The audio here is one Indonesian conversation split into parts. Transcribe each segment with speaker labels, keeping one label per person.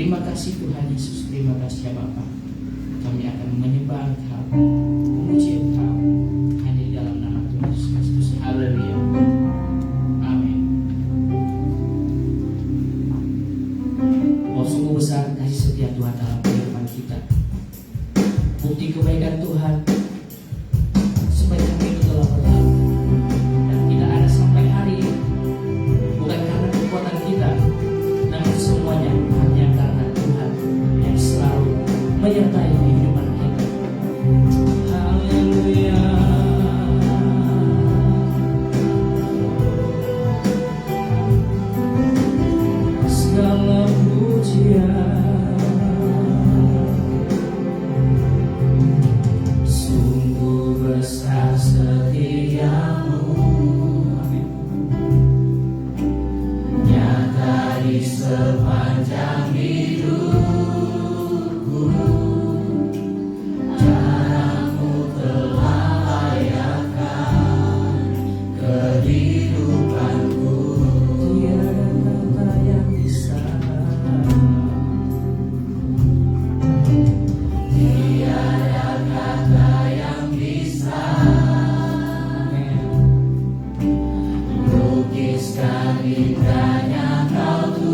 Speaker 1: Terima kasih Tuhan Yesus, terima kasih ya Bapa. Kami akan menyembah Engkau, memuji Engkau hanya di dalam nama Tuhan Yesus Kristus. Haleluya. Amin. Oh, sungguh besar kasih setia Tuhan dalam kehidupan kita. Bukti kebaikan Tuhan sepanjang hidup telah berlalu, dan tidak ada sampai hari ini. Bukan karena kekuatan kita, namun semuanya hanya karena Tuhan yang selalu menyertai kehidupan kita. Haleluya. Segala pujian sungguh besar setiamu, nyata di sepanjang hidupku. Caramu telah layakkan kehidupanku. Tiada kata yang bisa, tiada kata yang bisa lukiskan indahnya Kau Tuhan.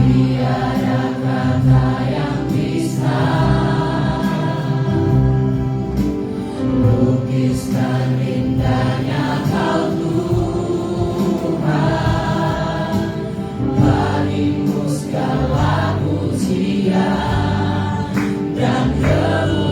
Speaker 2: Tiada kata yang bisa lukiskan indahnya Kau Tuhan. Bagimu segala pujian dan kemuliaan.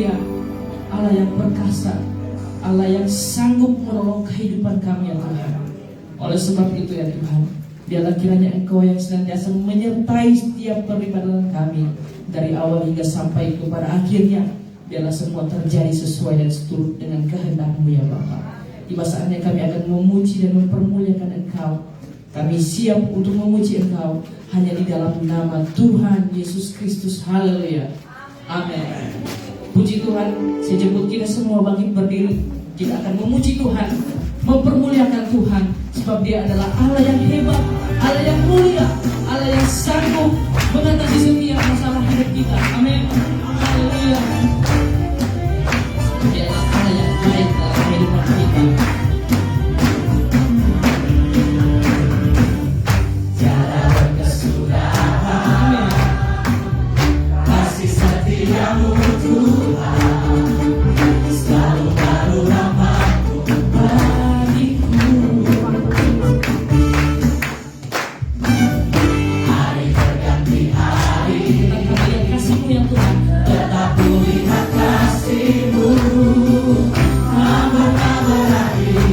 Speaker 1: mulia, Allah yang perkasa, Allah yang sanggup menolong kehidupan kami ya Tuhan. Oleh sebab itu ya Tuhan, biarlah kiranya Engkau yang senantiasa menyertai setiap peribadatan kami dari awal hingga sampai kepada akhirnya. Biarlah semua terjadi sesuai dan seturut dengan kehendak-Mu ya Bapa. Di saatnya kami akan memuji dan mempermuliakan Engkau. Kami siap untuk memuji Engkau hanya di dalam nama Tuhan Yesus Kristus. Haleluya. Amin. Puji Tuhan. Saya jemput kita semua bangkit berdiri. Kita akan memuji Tuhan, mempermuliakan Tuhan, sebab Dia adalah Allah yang hebat, Allah yang mulia, Allah yang sanggup mengatasi setiap masalah hidup kita. Amin. Haleluya. Dia adalah Allah yang baik dalam kehidupan kita.
Speaker 2: Tiada berkesudahan, kasih setiamu Tuhan, selalu baru rahmat-Mu bagiku. Hari berganti hari,
Speaker 1: Tetap melihat kasih-Mu yang Tuhan.
Speaker 2: tetap kulihat kasih-Mu, tak pernah berakhir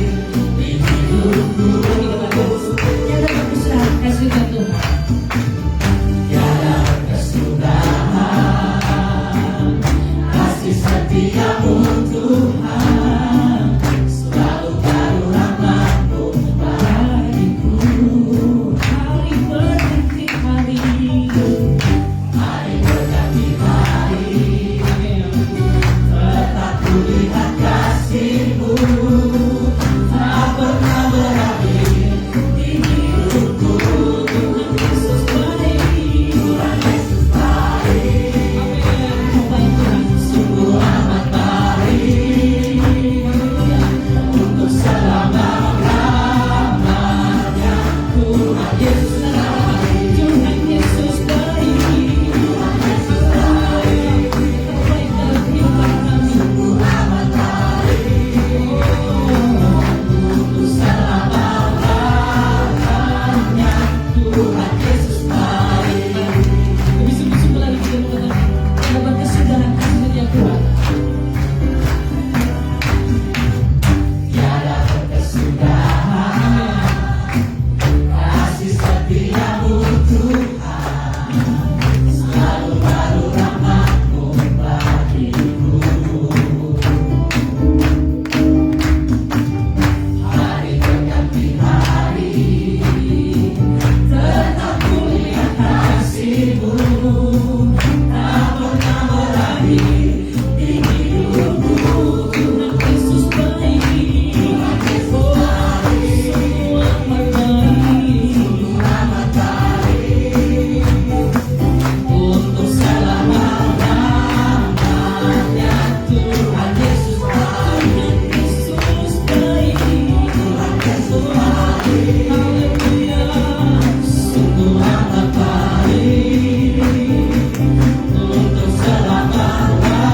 Speaker 2: di hidupku.
Speaker 1: Tiada berkesudahan kasih yang Tuhan.
Speaker 2: Tiada berkesudahan, kasih setiamu Tuhan, selalu baru rahmat-Mu bagiku.
Speaker 1: Hari berganti hari.
Speaker 2: Hari berganti hari, tetap kulihat kasih-Mu, tak pernah berakhir di hidupku.
Speaker 1: Tuhan Yesus baik.
Speaker 2: Tuhan Yesus baik,
Speaker 1: Amin. Baik Tuhan.
Speaker 2: sungguh amat baik, untuk selama-lamanya. Tuhan Yesus baik,
Speaker 1: Tuhan Yesus baik.
Speaker 2: Tuhan Yesus baik,
Speaker 1: Terbaik dalam kehidupan kami.
Speaker 2: sungguh amat baik, untuk selama-lamanya. Tuhan Yesus baik.
Speaker 1: Lebih sungguh-sungguh lagi kita mengatakan ada berkesudahan kasih setiap Tuhan.
Speaker 2: Tiada berkesudahan, kasih setiamu Tuhan, selalu baru rahmat-Mu bagiku. Hari berganti hari, tetap kulihat kasih-Mu, tak pernah berakhir di hidupku.
Speaker 1: Tuhan Yesus baik.
Speaker 2: Tuhan Yesus baik,
Speaker 1: Semua amat baik.
Speaker 2: amat baik, untuk selama-lamanya. Tuhan Yesus baik,
Speaker 1: Yesus baik.
Speaker 2: Tuhan Yesus baik,
Speaker 1: Haleluya.
Speaker 2: sungguh amat baik, untuk selama-lamanya.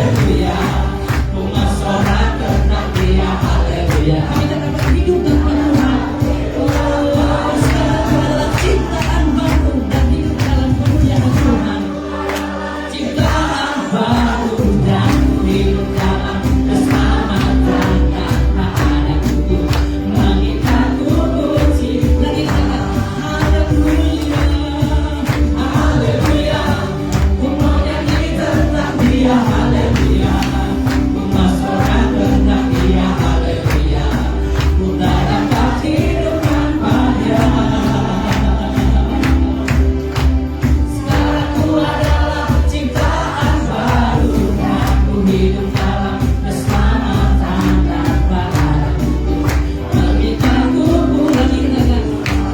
Speaker 2: haleluya. Umat sorak tentang Dia, haleluya.
Speaker 1: Kami tak dapat hidup tanpa Tuhan. Oh, sekarang Kau adalah ciptaan baru dan hidup dalam kemuliaan Tuhan.
Speaker 2: Ciptaan baru dan hidup dalam keselamatan tanpa ada kutu. Langit aku puji,
Speaker 1: Lagi katakan, haleluya.
Speaker 2: haleluya. Ku mau nyanyi tentang Dia, haleluya. Ku mau sorak tentang Dia, haleluya. Ku tak dapat hidup tanpa Dia. Sekarang ku adalah ciptaan baru dan ku hidup dalam keselamatan tanpa ada kutu. Meminta ku
Speaker 1: Lagi katakan,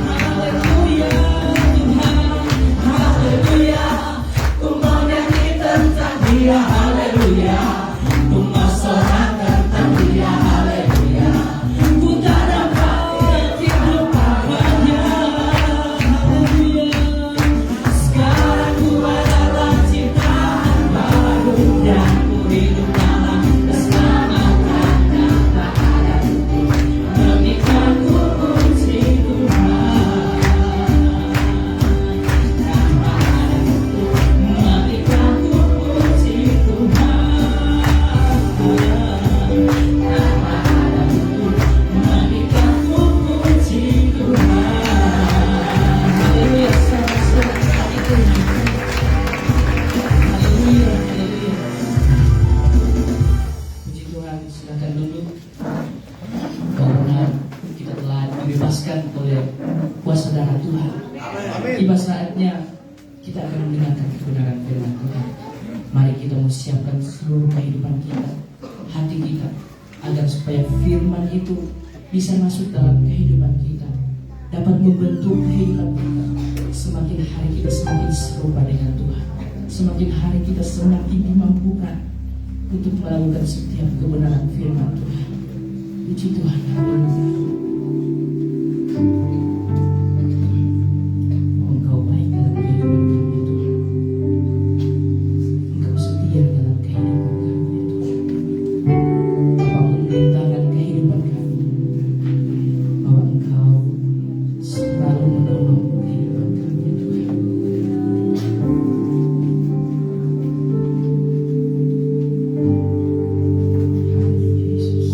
Speaker 1: haleluya Tuhan.
Speaker 2: haleluya. Ku mau nyanyi tentang Dia, haleluya. Ku mau sorak tentang Dia, haleluya. Ku tak dapat hidup tanpanya. Sekarang ku adalah ciptaan baru dan ku hidup dalam keselamatan tanpa ada kutu. Meminta ku puji Tuhan tanpa ada kutu. Meminta ku puji Tuhan tanpa ada kutu. Meminta ku puji Tuhan.
Speaker 1: Haleluya, selamat sekali Tuhan. Haleluya, haleluya. Puji Tuhan, silakan duduk. Karena kita telah dibebaskan oleh kuasa darah Tuhan. Tiba saatnya kita akan mendengarkan kebenaran firman Tuhan. Mari kita mempersiapkan seluruh kehidupan kita, hati kita, agar supaya firman itu bisa masuk dalam kehidupan kita, dapat membentuk kehidupan kita. Semakin hari kita semakin serupa dengan Tuhan. Semakin hari kita semakin dimampukan untuk melakukan setiap kebenaran firman Tuhan. Puji Tuhan, haleluya. Engkau baik dalam kehidupan kami Tuhan. Engkau setia dalam kehidupan kami Tuhan. Apapun rintangan kehidupan kami, bahwa Engkau selalu menolong kehidupan kami Tuhan. Yesus.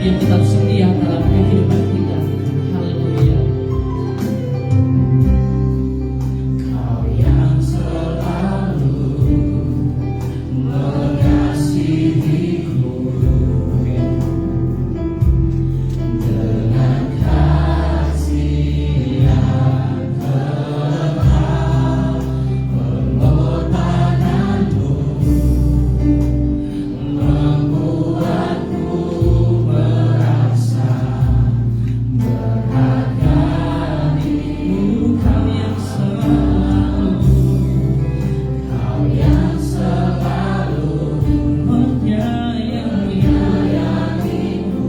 Speaker 1: yang tetap setia dalam kehidupan kita. Haleluya.
Speaker 2: Kau yang selalu mengasihiku dengan kasih yang tetap, pengorbananmu membuatku merasa berharga dirimu. Kau yang selalu menyayangiku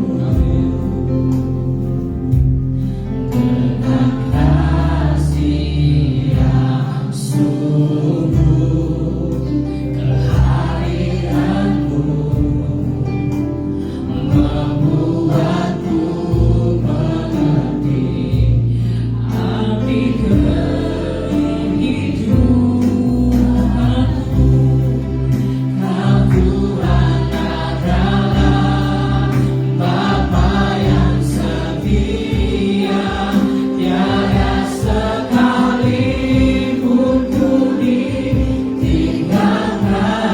Speaker 2: dengan kasih yang sungguh, kehadiranmu membuatku mengerti arti kehidupanku. Kau Tuhan adalah Bapa yang setia, tiada sekalipun ku ditinggalkan.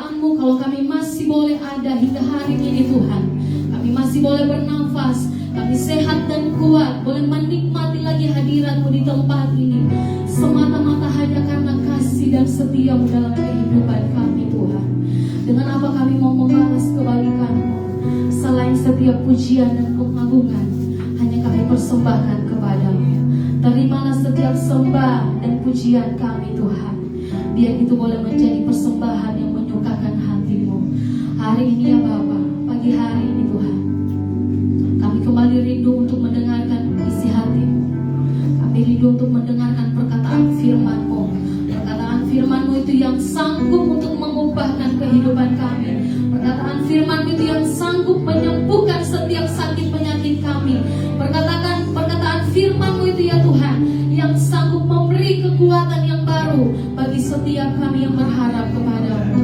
Speaker 3: kemuliaan-Mu, kalau kami masih boleh ada hingga hari ini Tuhan, kami masih boleh bernafas, kami sehat dan kuat, boleh menikmati lagi hadirat-Mu di tempat ini, semata-mata hanya karena kasih dan setia-Mu dalam kehidupan kami Tuhan. Dengan apa kami mau membalas kebaikan-Mu? Selain setiap pujian dan pengagungan, hanya kami persembahkan kepadamu. Terimalah setiap sembah dan pujian kami Tuhan. Biar itu boleh menjadi persembahan yang menyukakan hati-Mu. Hari ini ya Bapa, pagi hari ini Tuhan, kami kembali rindu untuk mendengarkan isi hati-Mu. Kami rindu untuk mendengarkan perkataan firman-Mu. Perkataan firman-Mu itu yang sanggup untuk mengubahkan kehidupan kami. Perkataan firman-Mu itu yang sanggup menyembuhkan setiap sakit penyakit kami. Perkataan firman-Mu itu ya Tuhan, yang sanggup memberi kekuatan yang baru bagi setiap kami yang berharap kepadamu.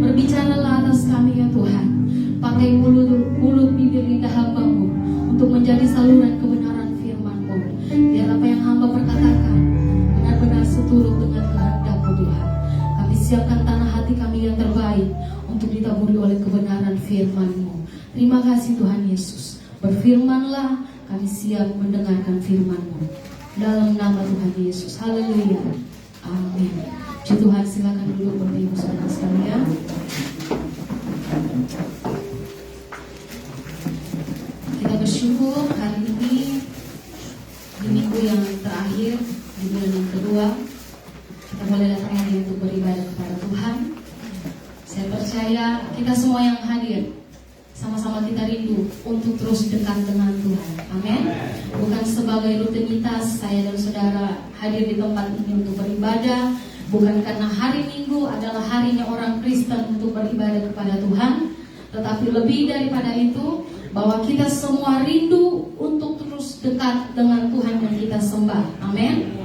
Speaker 3: Berbicaralah atas kami ya Tuhan. Pakai mulut bibir lidah hamba-Mu untuk menjadi saluran kebenaran firman-Mu. Biar apa yang hamba perkatakan benar-benar seturut dengan kehendak-Mu Tuhan. Kami siapkan tanah hati kami yang terbaik untuk ditaburi oleh kebenaran firman-Mu. Terima kasih Tuhan Yesus. Berfirmanlah, kami siap mendengarkan firman-Mu. Dalam nama Tuhan Yesus. Haleluya. Amin. Puji Tuhan, silakan duduk Bapak Ibu Saudara sekalian. Kita bersyukur hari ini di minggu yang terakhir, di bulan yang kedua, kita boleh datang lagi untuk beribadah kepada Tuhan. Saya percaya kita semua yang hadir sama-sama kita rindu untuk terus dekat dengan Tuhan. Amin. Bukan sebagai rutinitas saya dan saudara hadir di tempat ini untuk beribadah, bukan karena hari Minggu adalah harinya orang Kristen untuk beribadah kepada Tuhan, tetapi lebih daripada itu, bahwa kita semua rindu untuk terus dekat dengan Tuhan yang kita sembah. Amin.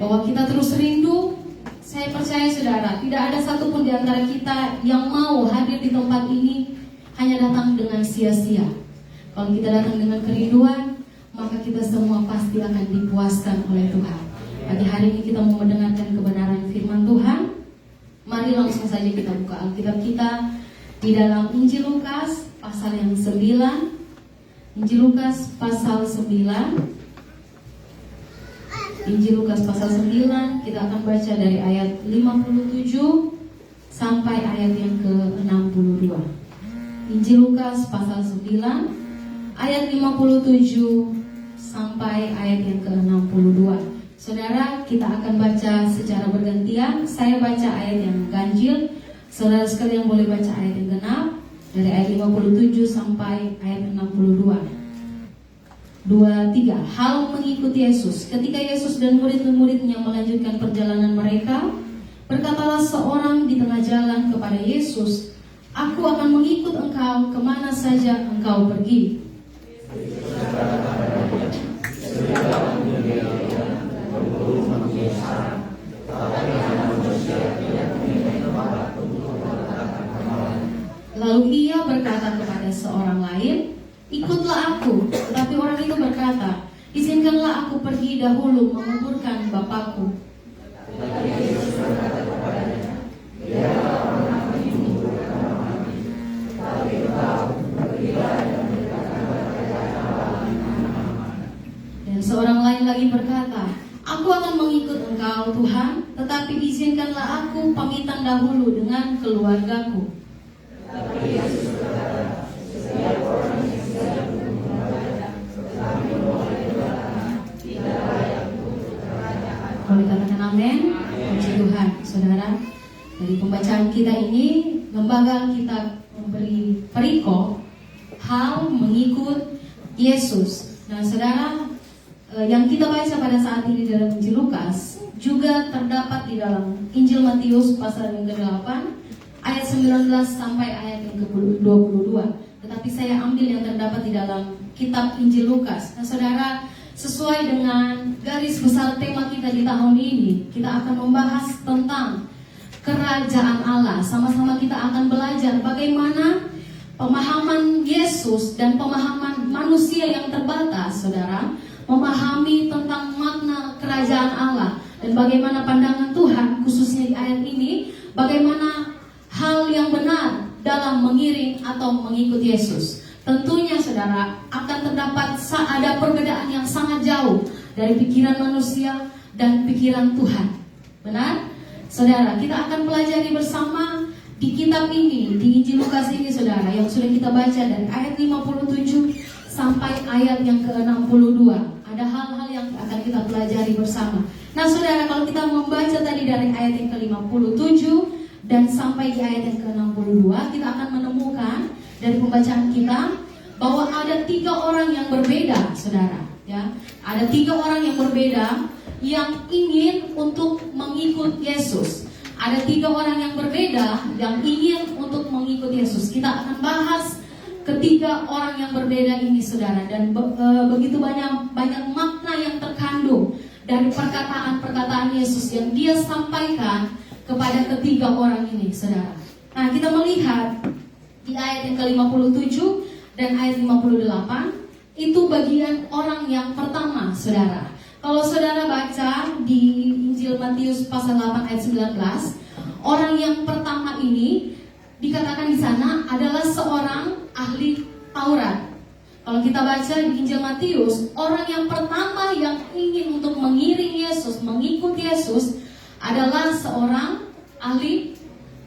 Speaker 3: Bahwa kita terus rindu. Saya percaya saudara, tidak ada satupun di antara kita yang mau hadir di tempat ini hanya datang dengan sia-sia. Kalau kita datang dengan kerinduan, maka kita semua pasti akan dipuaskan oleh Tuhan. Pagi hari ini kita mau mendengarkan kebenaran firman Tuhan. Mari langsung saja kita buka Alkitab kita di dalam Injil Lukas pasal yang 9. Injil Lukas pasal 9. Injil Lukas pasal 9, kita akan baca dari ayat 57 sampai ayat yang ke-62. Injil Lukas pasal 9 ayat 57 sampai ayat yang ke-62. Saudara, kita akan baca secara bergantian. Saya baca ayat yang ganjil, saudara sekalian boleh baca ayat yang genap dari ayat 57 sampai ayat 62. 2-3. Hal mengikuti Yesus. Ketika Yesus dan murid-muridnya melanjutkan perjalanan mereka, berkatalah seorang di tengah jalan kepada Yesus, "Aku akan mengikut engkau kemana saja engkau pergi." Lalu ia berkata kepada seorang lain, "Ikutlah aku." Tetapi orang itu berkata, "Izinkanlah aku pergi dahulu menguburkan Bapakku." Dan seorang lain lagi berkata, "Aku akan mengikut engkau Tuhan, tetapi izinkanlah aku pamitan dahulu dengan keluargaku." Boleh katakan amin? Puji Tuhan. Saudara, dari pembacaan kita ini, lembaga kita memberi perikop hal mengikut Yesus. Nah saudara, yang kita baca pada saat ini dalam Injil Lukas juga terdapat di dalam Injil Matius pasal yang ke-8 ayat 19 sampai ayat yang ke-22. Tetapi saya ambil yang terdapat di dalam kitab Injil Lukas. Nah saudara, sesuai dengan garis besar tema kita di tahun ini, kita akan membahas tentang kerajaan Allah. Sama-sama kita akan belajar bagaimana pemahaman Yesus dan pemahaman manusia yang terbatas, saudara, memahami tentang makna kerajaan Allah. Dan bagaimana pandangan Tuhan, khususnya di ayat ini, bagaimana hal hal yang benar dalam mengiring atau mengikut Yesus. Tentunya saudara akan terdapat ada perbedaan yang sangat jauh dari pikiran manusia dan pikiran Tuhan. Benar? Saudara, kita akan pelajari bersama di kitab ini, di Injil Lukas ini saudara, yang sudah kita baca dari ayat 57 sampai ayat yang ke-62. Ada hal-hal yang akan kita pelajari bersama. Nah saudara, kalau kita membaca tadi dari ayat yang ke-57 dan sampai di ayat yang ke-62, kita akan menemukan dari pembacaan kita bahwa ada 3 orang yang berbeda, saudara. Ya, ada 3 orang yang berbeda yang ingin untuk mengikut Yesus. Ada 3 orang yang berbeda yang ingin untuk mengikut Yesus. Kita akan bahas ketiga orang yang berbeda ini, saudara, dan begitu banyak makna yang terkandung dari perkataan-perkataan Yesus yang dia sampaikan kepada ketiga orang ini, saudara. Nah, kita melihat di ayat yang ke-57 dan ayat 58, itu bagian orang yang pertama, saudara. Kalau saudara baca di Injil Matius pasal 8 ayat 19, orang yang pertama ini dikatakan di sana adalah seorang ahli Taurat. Kalau kita baca di Injil Matius, orang yang pertama yang ingin untuk mengiring Yesus, mengikut Yesus adalah seorang ahli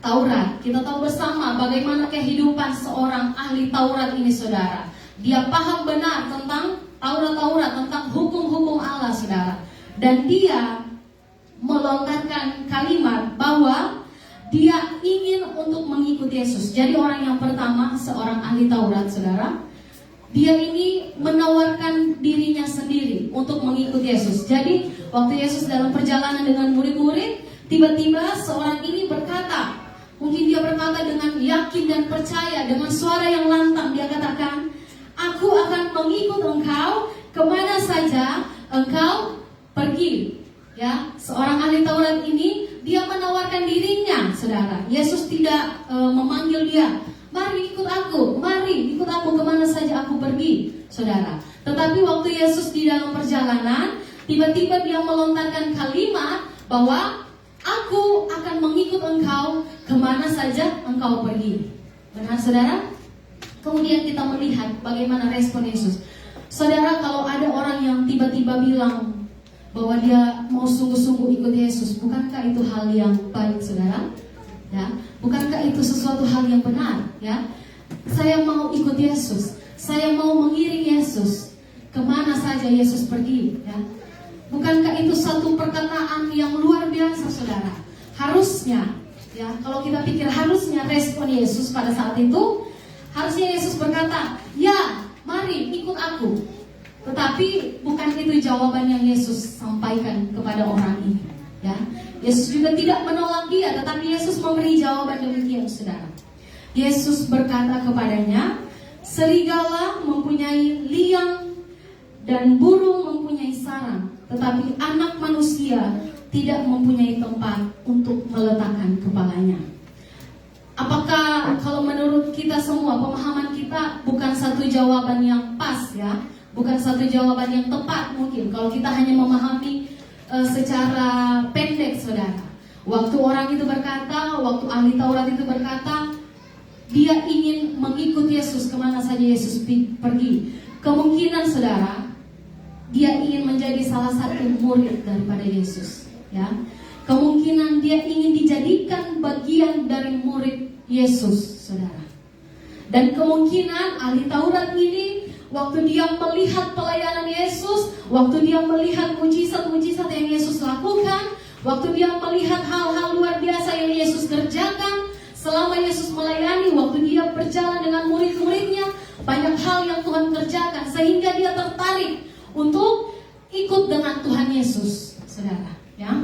Speaker 3: Taurat. Kita tahu bersama bagaimana kehidupan seorang ahli Taurat ini, saudara. Dia paham benar tentang Taurat, tentang hukum-hukum Allah, saudara. Dan dia melontarkan kalimat bahwa dia ingin untuk mengikut Yesus. Jadi orang yang pertama, seorang ahli Taurat, saudara, dia ini menawarkan dirinya sendiri untuk mengikut Yesus. Jadi waktu Yesus dalam perjalanan dengan murid-murid, tiba-tiba seorang ini berkata, mungkin dia berkata dengan yakin dan percaya, dengan suara yang lantang, dia katakan, aku akan mengikut engkau kemana saja engkau pergi. Ya, seorang ahli Taurat ini dia menawarkan dirinya, saudara. Yesus tidak memanggil dia, mari ikut aku kemana saja aku pergi, saudara. Tetapi waktu Yesus di dalam perjalanan, tiba-tiba dia melontarkan kalimat bahwa aku akan mengikut engkau kemana saja engkau pergi. Benar, saudara? Kemudian kita melihat bagaimana respon Yesus. Saudara, kalau ada orang yang tiba-tiba bilang bahwa dia mau sungguh-sungguh ikut Yesus, bukankah itu hal yang baik, saudara? Ya, bukankah itu sesuatu hal yang benar? Ya, saya mau ikut Yesus, saya mau mengiring Yesus kemana saja Yesus pergi. Ya, bukankah itu satu perkataan yang luar biasa, saudara? Harusnya, ya, kalau kita pikir harusnya respon Yesus pada saat itu, harusnya Yesus berkata, ya, mari ikut aku. Tetapi bukan itu jawaban yang Yesus sampaikan kepada orang ini. Ya, Yesus juga tidak menolak dia, tetapi Yesus memberi jawaban demikian, saudara. Yesus berkata kepadanya, serigala mempunyai liang dan burung mempunyai sarang, tetapi anak manusia tidak mempunyai tempat untuk meletakkan kepalanya. Apakah kalau menurut kita semua, pemahaman kita bukan satu jawaban yang pas, ya, bukan satu jawaban yang tepat mungkin kalau kita hanya memahami secara pendek, saudara. Waktu orang itu berkata, waktu ahli Taurat itu berkata, dia ingin mengikut Yesus kemana saja Yesus pergi. Kemungkinan, saudara, dia ingin menjadi salah satu murid daripada Yesus. Ya, kemungkinan dia ingin dijadikan bagian dari murid Yesus, saudara. Dan kemungkinan ahli Taurat ini, waktu dia melihat pelayanan Yesus, waktu dia melihat mujizat-mujizat yang Yesus lakukan, waktu dia melihat hal-hal luar biasa yang Yesus kerjakan selama Yesus melayani, waktu dia berjalan dengan murid-muridnya, banyak hal yang Tuhan kerjakan sehingga dia tertarik untuk ikut dengan Tuhan Yesus, saudara. Ya,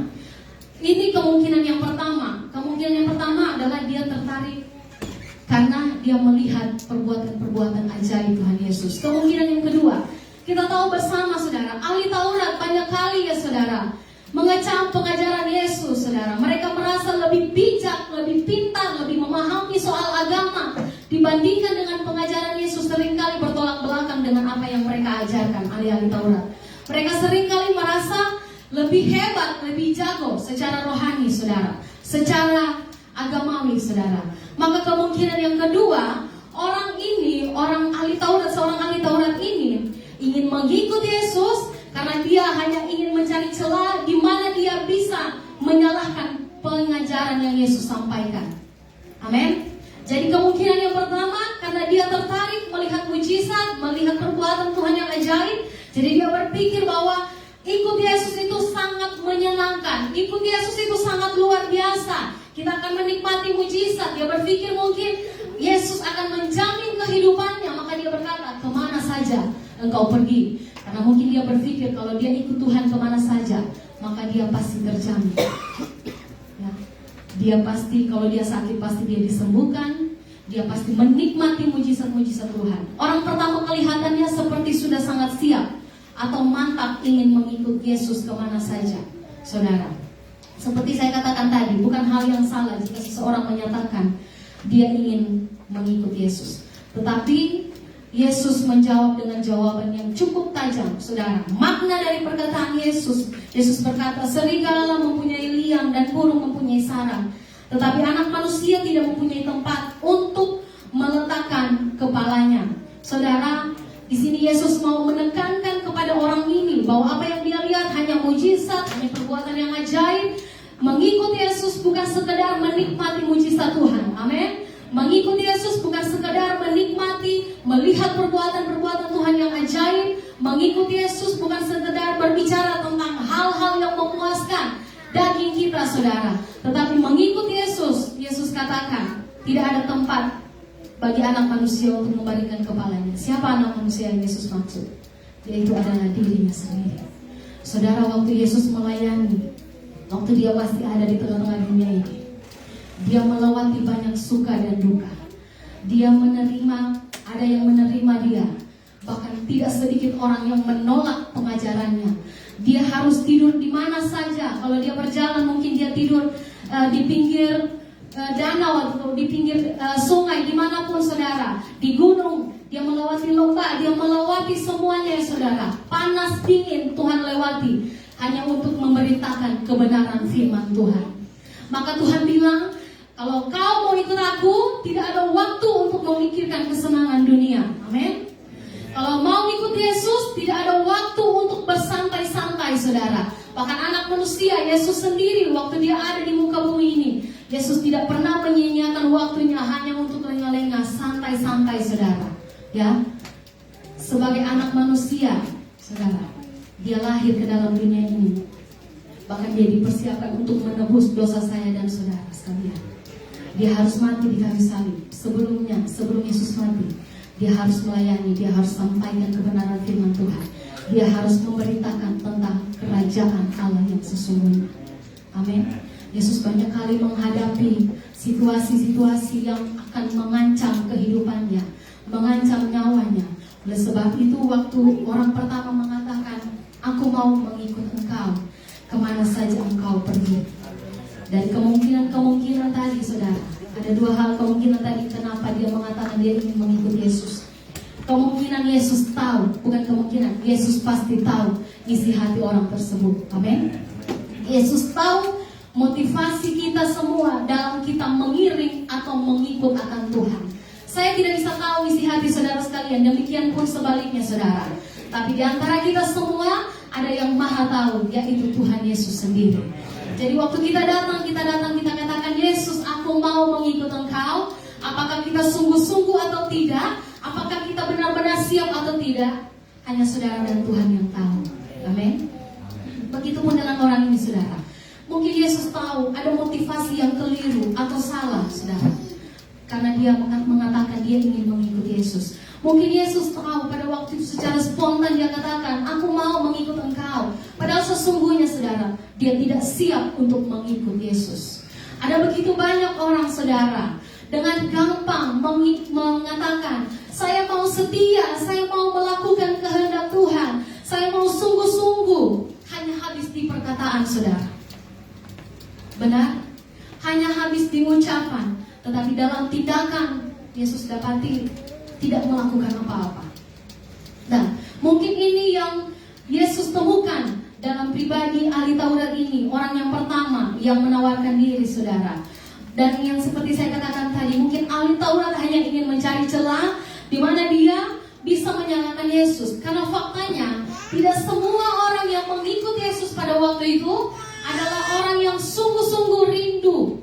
Speaker 3: ini kemungkinan yang pertama. Kemungkinan yang pertama adalah dia tertarik karena dia melihat perbuatan-perbuatan ajaib Tuhan Yesus. Kemungkinan yang kedua, kita tahu bersama, saudara, ahli Taurat banyak kali, ya saudara, mengecam pengajaran Yesus, saudara. Mereka merasa lebih bijak, lebih pintar, lebih memahami soal agama dibandingkan dengan pengajaran Yesus. Seringkali bertolak belakang dengan apa yang mereka ajarkan, ahli-ahli Taurat. Mereka seringkali merasa lebih hebat, lebih jago secara rohani, saudara, secara agamawi, saudara. Maka kemungkinan yang kedua, orang ahli Taurat, seorang ahli Taurat ini ingin mengikut Yesus karena dia hanya ingin mencari celah di mana dia bisa menyalahkan pengajaran yang Yesus sampaikan. Amin. Jadi kemungkinan yang pertama, karena dia tertarik melihat mujizat, melihat perbuatan Tuhan yang ajaib, jadi dia berpikir bahwa ikut Yesus itu sangat menyenangkan, ikut Yesus itu sangat luar biasa, kita akan menikmati mujizat. Dia berpikir mungkin Yesus akan menjamin kehidupannya, maka dia berkata, kemana saja engkau pergi. Karena mungkin dia berpikir kalau dia ikut Tuhan kemana saja, maka dia pasti terjamin. Ya. Dia pasti, kalau dia sakit pasti dia disembuhkan, dia pasti menikmati mujizat-mujizat Tuhan. Orang pertama kelihatannya seperti sudah sangat siap atau mantap ingin mengikut Yesus kemana saja, saudara. Seperti saya katakan tadi, bukan hal yang salah jika seseorang menyatakan dia ingin mengikut Yesus. Tetapi Yesus menjawab dengan jawaban yang cukup tajam, saudara. Makna dari perkataan Yesus, Yesus berkata, serigala mempunyai liang dan burung mempunyai sarang, tetapi anak manusia tidak mempunyai tempat untuk meletakkan kepalanya. Saudara, di sini Yesus mau menekankan kepada orang ini bahwa apa yang dia lihat hanya mujizat, hanya perbuatan yang ajaib. Mengikut Yesus bukan sekedar menikmati mujizat Tuhan. Amin. Mengikut Yesus bukan sekedar menikmati, melihat perbuatan-perbuatan Tuhan yang ajaib. Mengikut Yesus bukan sekedar berbicara tentang hal-hal yang memuaskan daging kita, saudara. Tetapi mengikut Yesus, Yesus katakan, tidak ada tempat bagi anak manusia untuk membalikan kepalanya. Siapa anak manusia yang Yesus maksud? Yaitu adalah dirinya sendiri. Saudara, waktu Yesus melayani, waktu dia pasti ada di tengah-tengah dunia ini, dia melewati banyak suka dan duka. Dia menerima, ada yang menerima dia. Bahkan tidak sedikit orang yang menolak pengajarannya. Dia harus tidur di mana saja. Kalau dia berjalan mungkin dia tidur di pinggir danau atau di pinggir sungai, dimanapun, saudara. Di gunung, dia melewati lembah, dia melewati semuanya, saudara. Panas, dingin, Tuhan lewati hanya untuk memberitakan kebenaran firman Tuhan. Maka Tuhan bilang, kalau kau mau ikut aku, tidak ada waktu untuk memikirkan kesenangan dunia. Amin. Kalau mau ikut Yesus, tidak ada waktu untuk bersantai-santai, saudara. Bahkan anak manusia, Yesus sendiri, waktu dia ada di muka bumi ini, Yesus tidak pernah menyia-nyiakan waktunya hanya untuk lengah-lengah, santai-santai, saudara. Ya, sebagai anak manusia, saudara, dia lahir ke dalam dunia ini. Bahkan dia dipersiapkan untuk menebus dosa saya dan saudara sekalian. Dia harus mati di kayu salib. Sebelum Yesus mati, dia harus melayani, dia harus sampaikan kebenaran firman Tuhan. Dia harus memberitakan tentang kerajaan Allah yang sesungguhnya. Amin. Yesus banyak kali menghadapi situasi-situasi yang akan mengancam kehidupannya, mengancam nyawanya. Oleh sebab itu, waktu orang pertama mengatakan, aku mau mengikut engkau, kemana saja engkau pergi. Dan kemungkinan tadi, saudara, ada dua hal kemungkinan tadi kenapa dia mengatakan dia ingin mengikut Yesus. Kemungkinan Yesus tahu, bukan kemungkinan, Yesus pasti tahu isi hati orang tersebut. Amin. Yesus tahu motivasi kita semua dalam kita mengiring atau mengikut akan Tuhan. Saya tidak bisa tahu isi hati saudara sekalian, demikian pun sebaliknya, saudara. Tapi di antara kita semua ada yang maha tahu, yaitu Tuhan Yesus sendiri. Jadi waktu kita datang, kita katakan, Yesus, aku mau mengikut engkau. Apakah kita sungguh-sungguh atau tidak? Apakah kita benar-benar siap atau tidak? Hanya saudara dan Tuhan yang tahu. Amin. Begitupun dengan orang ini, saudara. Mungkin Yesus tahu ada motivasi yang keliru atau salah, saudara, karena dia mengatakan dia ingin mengikut Yesus. Mungkin Yesus tahu pada waktu itu secara spontan dia katakan, aku mau mengikut engkau. Padahal sesungguhnya, saudara, dia tidak siap untuk mengikut Yesus. Ada begitu banyak orang, saudara, dengan gampang mengatakan, saya mau setia, saya mau melakukan kehendak Tuhan, saya mau sungguh-sungguh. Hanya habis di perkataan, saudara. Benar? Hanya habis di ucapan, tetapi dalam tindakan Yesus dapati tidak melakukan apa-apa. Nah, mungkin ini yang Yesus temukan dalam pribadi ahli Taurat ini, orang yang pertama yang menawarkan diri, saudara. Dan yang seperti saya katakan tadi, mungkin ahli Taurat hanya ingin mencari celah di mana dia bisa menyalahkan Yesus. Karena faktanya tidak semua orang yang mengikut Yesus pada waktu itu adalah orang yang sungguh-sungguh rindu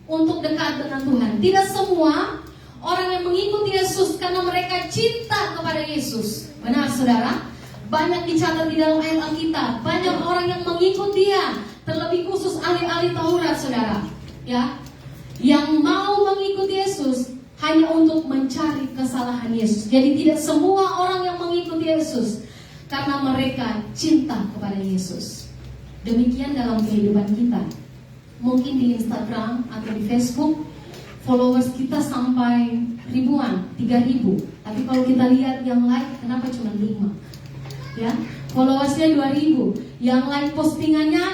Speaker 3: untuk dekat dengan Tuhan. Tidak semua orang yang mengikuti Yesus karena mereka cinta kepada Yesus. Benar saudara? Banyak dicatat di dalam ayat Alkitab, banyak orang yang mengikut dia, terlebih khusus ahli-ahli Taurat saudara, ya, yang mau mengikuti Yesus hanya untuk mencari kesalahan Yesus. Jadi tidak semua orang yang mengikuti Yesus karena mereka cinta kepada Yesus. Demikian dalam kehidupan kita. Mungkin di Instagram atau di Facebook followers kita sampai ribuan, 3.000. Tapi kalau kita lihat yang like, kenapa cuma 5? Ya, followersnya 2.000. Yang like postingannya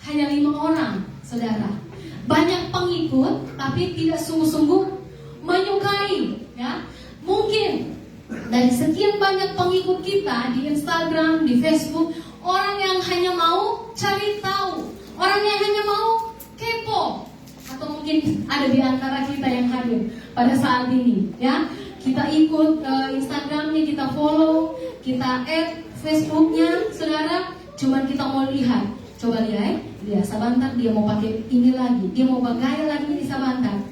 Speaker 3: hanya 5 orang, saudara. Banyak pengikut, tapi tidak sungguh-sungguh menyukai. Ya, mungkin dari sekian banyak pengikut kita di Instagram, di Facebook, orang yang hanya mau cari tahu, orang yang hanya mau kepo. Atau mungkin ada di antara kita yang hadir pada saat ini, ya. Kita ikut Instagramnya, kita follow, kita add Facebooknya, saudara. Cuman kita mau lihat, coba lihat, dia Sabantar, dia mau pakai ini lagi, dia mau bergaya lagi di Sabantar,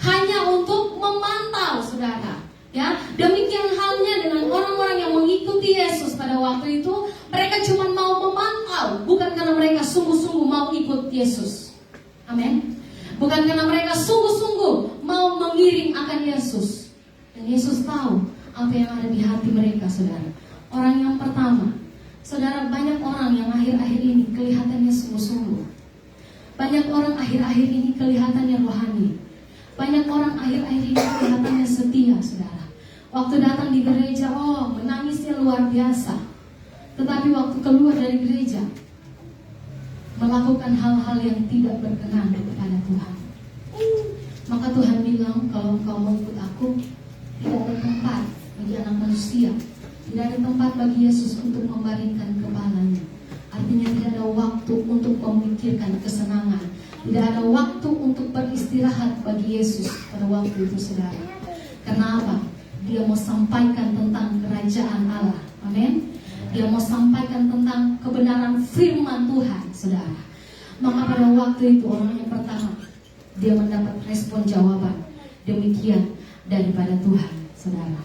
Speaker 3: hanya untuk memantau, saudara. Ya, demikian halnya dengan orang-orang yang mengikuti Yesus pada waktu itu, mereka cuma mau memantau, bukan karena mereka sungguh-sungguh mau ikut Yesus. Amin. Bukan karena mereka sungguh-sungguh mau mengiring akan Yesus. Dan Yesus tahu apa yang ada di hati mereka, saudara. Orang yang pertama, saudara, banyak orang yang akhir-akhir ini kelihatannya sungguh-sungguh. Banyak orang akhir-akhir ini kelihatannya rohani. Banyak orang akhir-akhir ini kelihatannya setia, saudara. Waktu datang di gereja, menangisnya luar biasa. Tetapi waktu keluar dari gereja, melakukan hal-hal yang tidak berkenan kepada Tuhan. Maka Tuhan bilang, kalau engkau mau ikut aku, tidak ada tempat bagi anak manusia, tidak ada tempat bagi Yesus untuk membaringkan kepalanya. Artinya tidak ada waktu untuk memikirkan kesenangan, tidak ada waktu untuk beristirahat bagi Yesus pada waktu itu, saudara. Karena apa? Dia mau sampaikan tentang kerajaan Allah. Amin. Dia mau sampaikan tentang kebenaran firman Tuhan, saudara. Maka pada waktu itu orang yang pertama, dia mendapat respon jawaban demikian daripada Tuhan, saudara.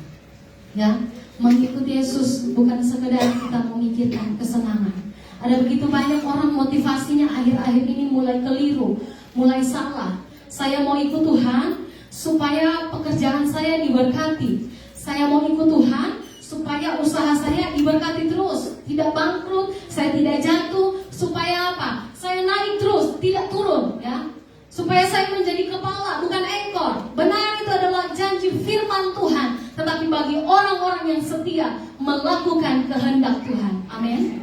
Speaker 3: Ya, mengikuti Yesus bukan sekedar kita memikirkan kesenangan. Ada begitu banyak orang motivasinya akhir-akhir ini mulai keliru, mulai salah. Saya mau ikut Tuhan supaya pekerjaan saya diberkati. Saya mau ikut Tuhan supaya usaha saya diberkati terus, tidak bangkrut, saya tidak jatuh, supaya apa? Saya naik terus, tidak turun, ya. Supaya saya menjadi kepala, bukan ekor. Benar, itu adalah janji firman Tuhan. Tetapi bagi orang-orang yang setia melakukan kehendak Tuhan, amin.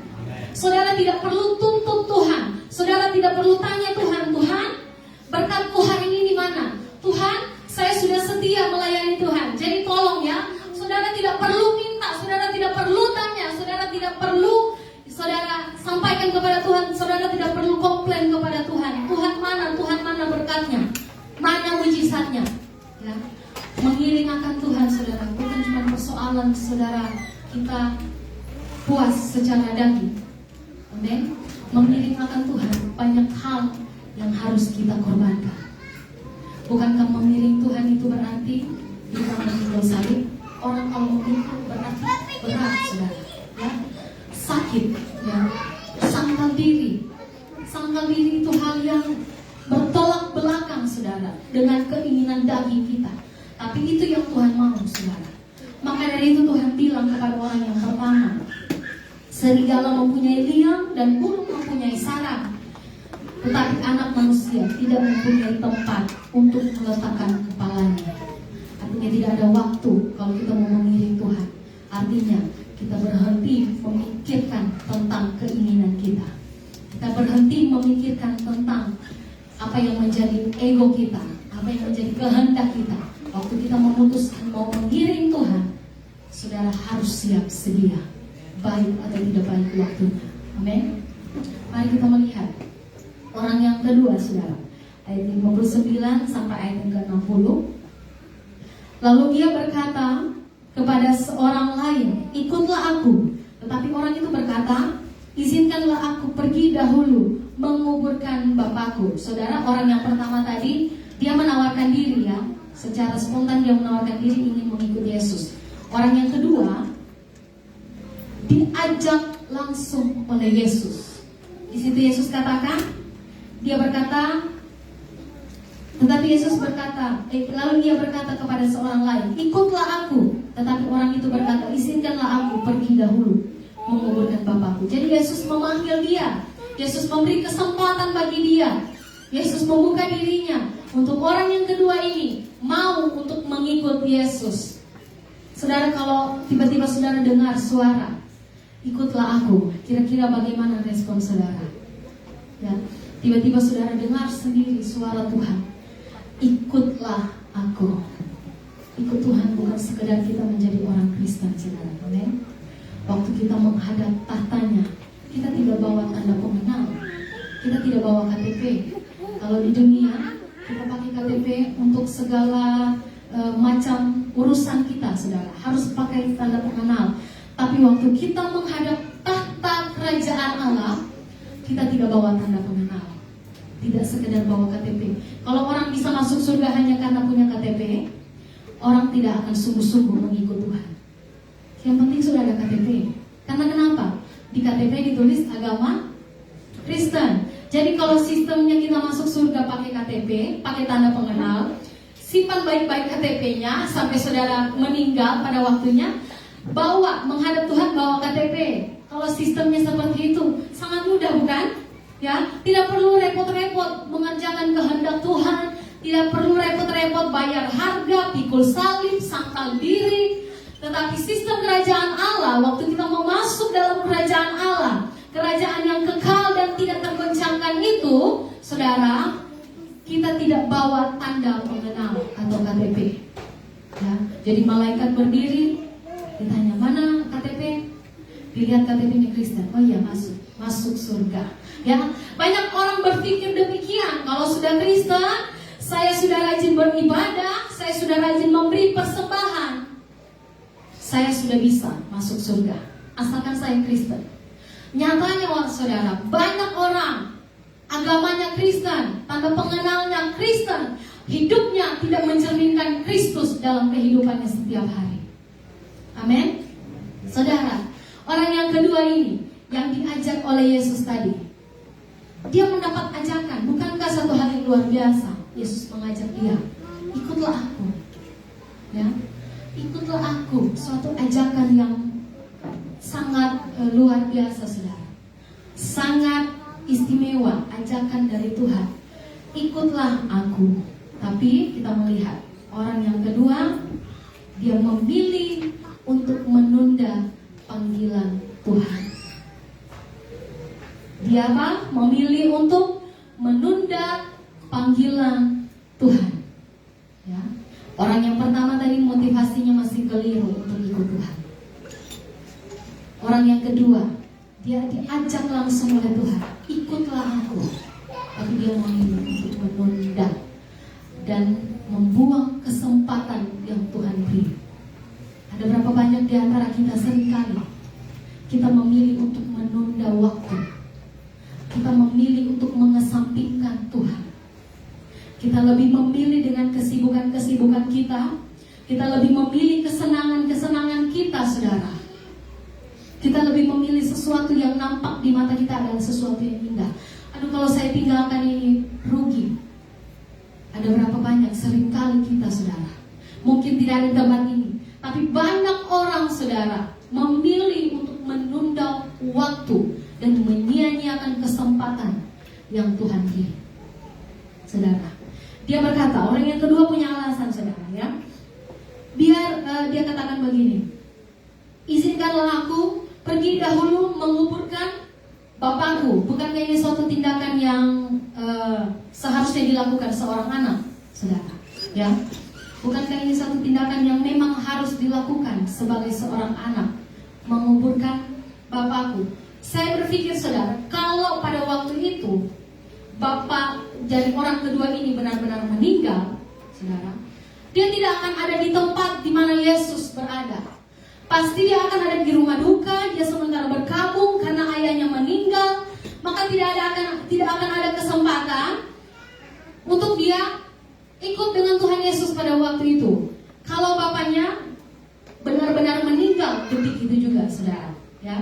Speaker 3: Saudara tidak perlu tuntut Tuhan. Saudara tidak perlu tanya Tuhan, Tuhan, berkatku hari ini di mana? Tuhan, saya sudah setia melayani Tuhan. Jadi tolong ya, saudara tidak perlu minta, saudara tidak perlu tanya, saudara tidak perlu, saudara sampaikan kepada Tuhan, saudara tidak perlu komplain kepada Tuhan. Tuhan mana berkatnya, mana mujizatnya, ya. Mengiring akan Tuhan, saudara, bukan cuma persoalan saudara kita puas secara daging. Amin. Mengiring akan Tuhan banyak hal yang harus kita korbankan. Bukankah mengiring Tuhan itu berarti kita memikul salib? Orang kalau memikul berarti berat, saudara, ya. Sakit, ya. Sangkal diri itu hal yang bertolak belakang, saudara, dengan keinginan daging kita. Tapi itu yang Tuhan mau, saudara. Maka dari itu Tuhan bilang kepada orang yang pertama, serigala mempunyai liang dan burung mempunyai sarang, tetapi anak manusia tidak mempunyai tempat untuk meletakkan kepalanya. Artinya tidak ada waktu kalau kita mau mengiring Tuhan. Artinya kita berhenti memikirkan tentang keinginan kita. Kita berhenti memikirkan tentang apa yang menjadi ego kita, apa yang menjadi kehendak kita. Waktu kita memutuskan mau mengiring Tuhan, saudara harus siap sedia, baik atau tidak baik waktunya. Amin. Mari kita melihat orang yang kedua, saudara. ayat 59 sampai ayat yang ke-60. Lalu dia berkata kepada seorang lain, ikutlah aku. Tetapi orang itu berkata, izinkanlah aku pergi dahulu menguburkan bapakku. Saudara, orang yang pertama tadi, dia menawarkan diri ya, secara spontan dia menawarkan diri ingin mengikuti Yesus. Orang yang kedua diajak langsung oleh Yesus. Di situ Yesus katakan, dia berkata, tetapi Yesus berkata, lalu dia berkata kepada seorang lain, ikutlah aku. Tetapi orang itu berkata, izinkanlah aku pergi dahulu menguburkan bapakku. Jadi Yesus memanggil dia, Yesus memberi kesempatan bagi dia, Yesus membuka dirinya untuk orang yang kedua ini mau untuk mengikut Yesus. Saudara, kalau tiba-tiba saudara dengar suara, ikutlah aku, kira-kira bagaimana respon saudara? Ya, tiba-tiba saudara dengar sendiri suara Tuhan, ikutlah aku. Ikut Tuhan bukan sekedar kita menjadi orang Kristen, saudara. Amin. Waktu kita menghadap tahtanya, kita tidak bawa tanda pengenal, kita tidak bawa KTP. Kalau di dunia kita pakai KTP untuk segala macam urusan kita, saudara, harus pakai tanda pengenal. Tapi waktu kita menghadap tahta kerajaan Allah, kita tidak bawa tanda pengenal, tidak sekedar bawa KTP. Kalau orang bisa masuk surga hanya karena punya KTP, orang tidak akan sungguh-sungguh mengikut Tuhan. Yang penting sudah ada KTP. Karena kenapa? Di KTP ditulis agama Kristen. Jadi kalau sistemnya kita masuk surga pakai KTP, pakai tanda pengenal, simpan baik-baik KTP-nya sampai saudara meninggal pada waktunya, bawa menghadap Tuhan, bawa KTP. Kalau sistemnya seperti itu, sangat mudah bukan? Ya, tidak perlu repot-repot mengerjakan kehendak Tuhan, tidak perlu repot-repot bayar harga, pikul salib, sangkal diri. Tetapi sistem kerajaan Allah, waktu kita mau masuk dalam kerajaan Allah, kerajaan yang kekal dan tidak tergoncangkan itu, saudara, kita tidak bawa tanda pengenal atau KTP. Ya, jadi malaikat berdiri, ditanya mana KTP, dilihat KTP-nya Kristen, oh iya masuk surga. Ya, banyak orang berpikir demikian. Kalau sudah Kristen, saya sudah rajin beribadah, saya sudah rajin memberi persembahan, saya sudah bisa masuk surga, asalkan saya Kristen. Nyatanya saudara, banyak orang agamanya Kristen, tanda pengenalnya Kristen, hidupnya tidak mencerminkan Kristus dalam kehidupannya setiap hari. Amin. Saudara, orang yang kedua ini yang diajak oleh Yesus tadi, dia mendapat ajakan. Bukankah satu hal yang luar biasa? Yesus mengajak dia, ikutlah aku. Ya, ikutlah aku. Suatu ajakan yang sangat luar biasa, saudara. Sangat istimewa, ajakan dari Tuhan. Ikutlah aku. Tapi kita melihat orang yang kedua, dia memilih untuk menunda panggilan Tuhan. Dia apa? Memilih untuk menunda panggilan Tuhan. Ya. Orang yang pertama tadi motivasinya masih keliru untuk ikut Tuhan. Orang yang kedua, dia diajak langsung oleh Tuhan, ikutlah aku. Tapi dia memilih untuk menunda dan membuang kesempatan yang Tuhan beri. Ada berapa banyak di antara kita seringkali kita memilih untuk menunda waktu. Kita memilih untuk mengesampingkan Tuhan. Kita lebih memilih dengan kesibukan-kesibukan kita. Kita lebih memilih kesenangan-kesenangan kita, saudara. Kita lebih memilih sesuatu yang nampak di mata kita adalah sesuatu yang indah. Aduh, kalau saya tinggalkan ini rugi. Ada berapa banyak seringkali kita, saudara, mungkin tidak ada tempat ini, tapi banyak orang, saudara, memilih untuk menunda waktu dan menyia-nyiakan kesempatan yang Tuhan beri. Saudara, dia berkata, orang yang kedua punya alasan, saudara, ya. Biar dia katakan begini, izinkanlah aku pergi dahulu menguburkan bapakku. Bukankah ini suatu tindakan yang seharusnya dilakukan seorang anak, saudara? Ya, bukankah ini suatu tindakan yang memang harus dilakukan sebagai seorang anak, menguburkan bapakku? Saya berpikir, saudara, kalau pada waktu itu bapak dari orang kedua ini benar-benar meninggal, saudara, dia tidak akan ada di tempat di mana Yesus berada. Pasti dia akan ada di rumah duka, dia sementara berkabung karena ayahnya meninggal. Maka tidak akan ada kesempatan untuk dia ikut dengan Tuhan Yesus pada waktu itu. Kalau bapaknya benar-benar meninggal detik itu juga, saudara, ya.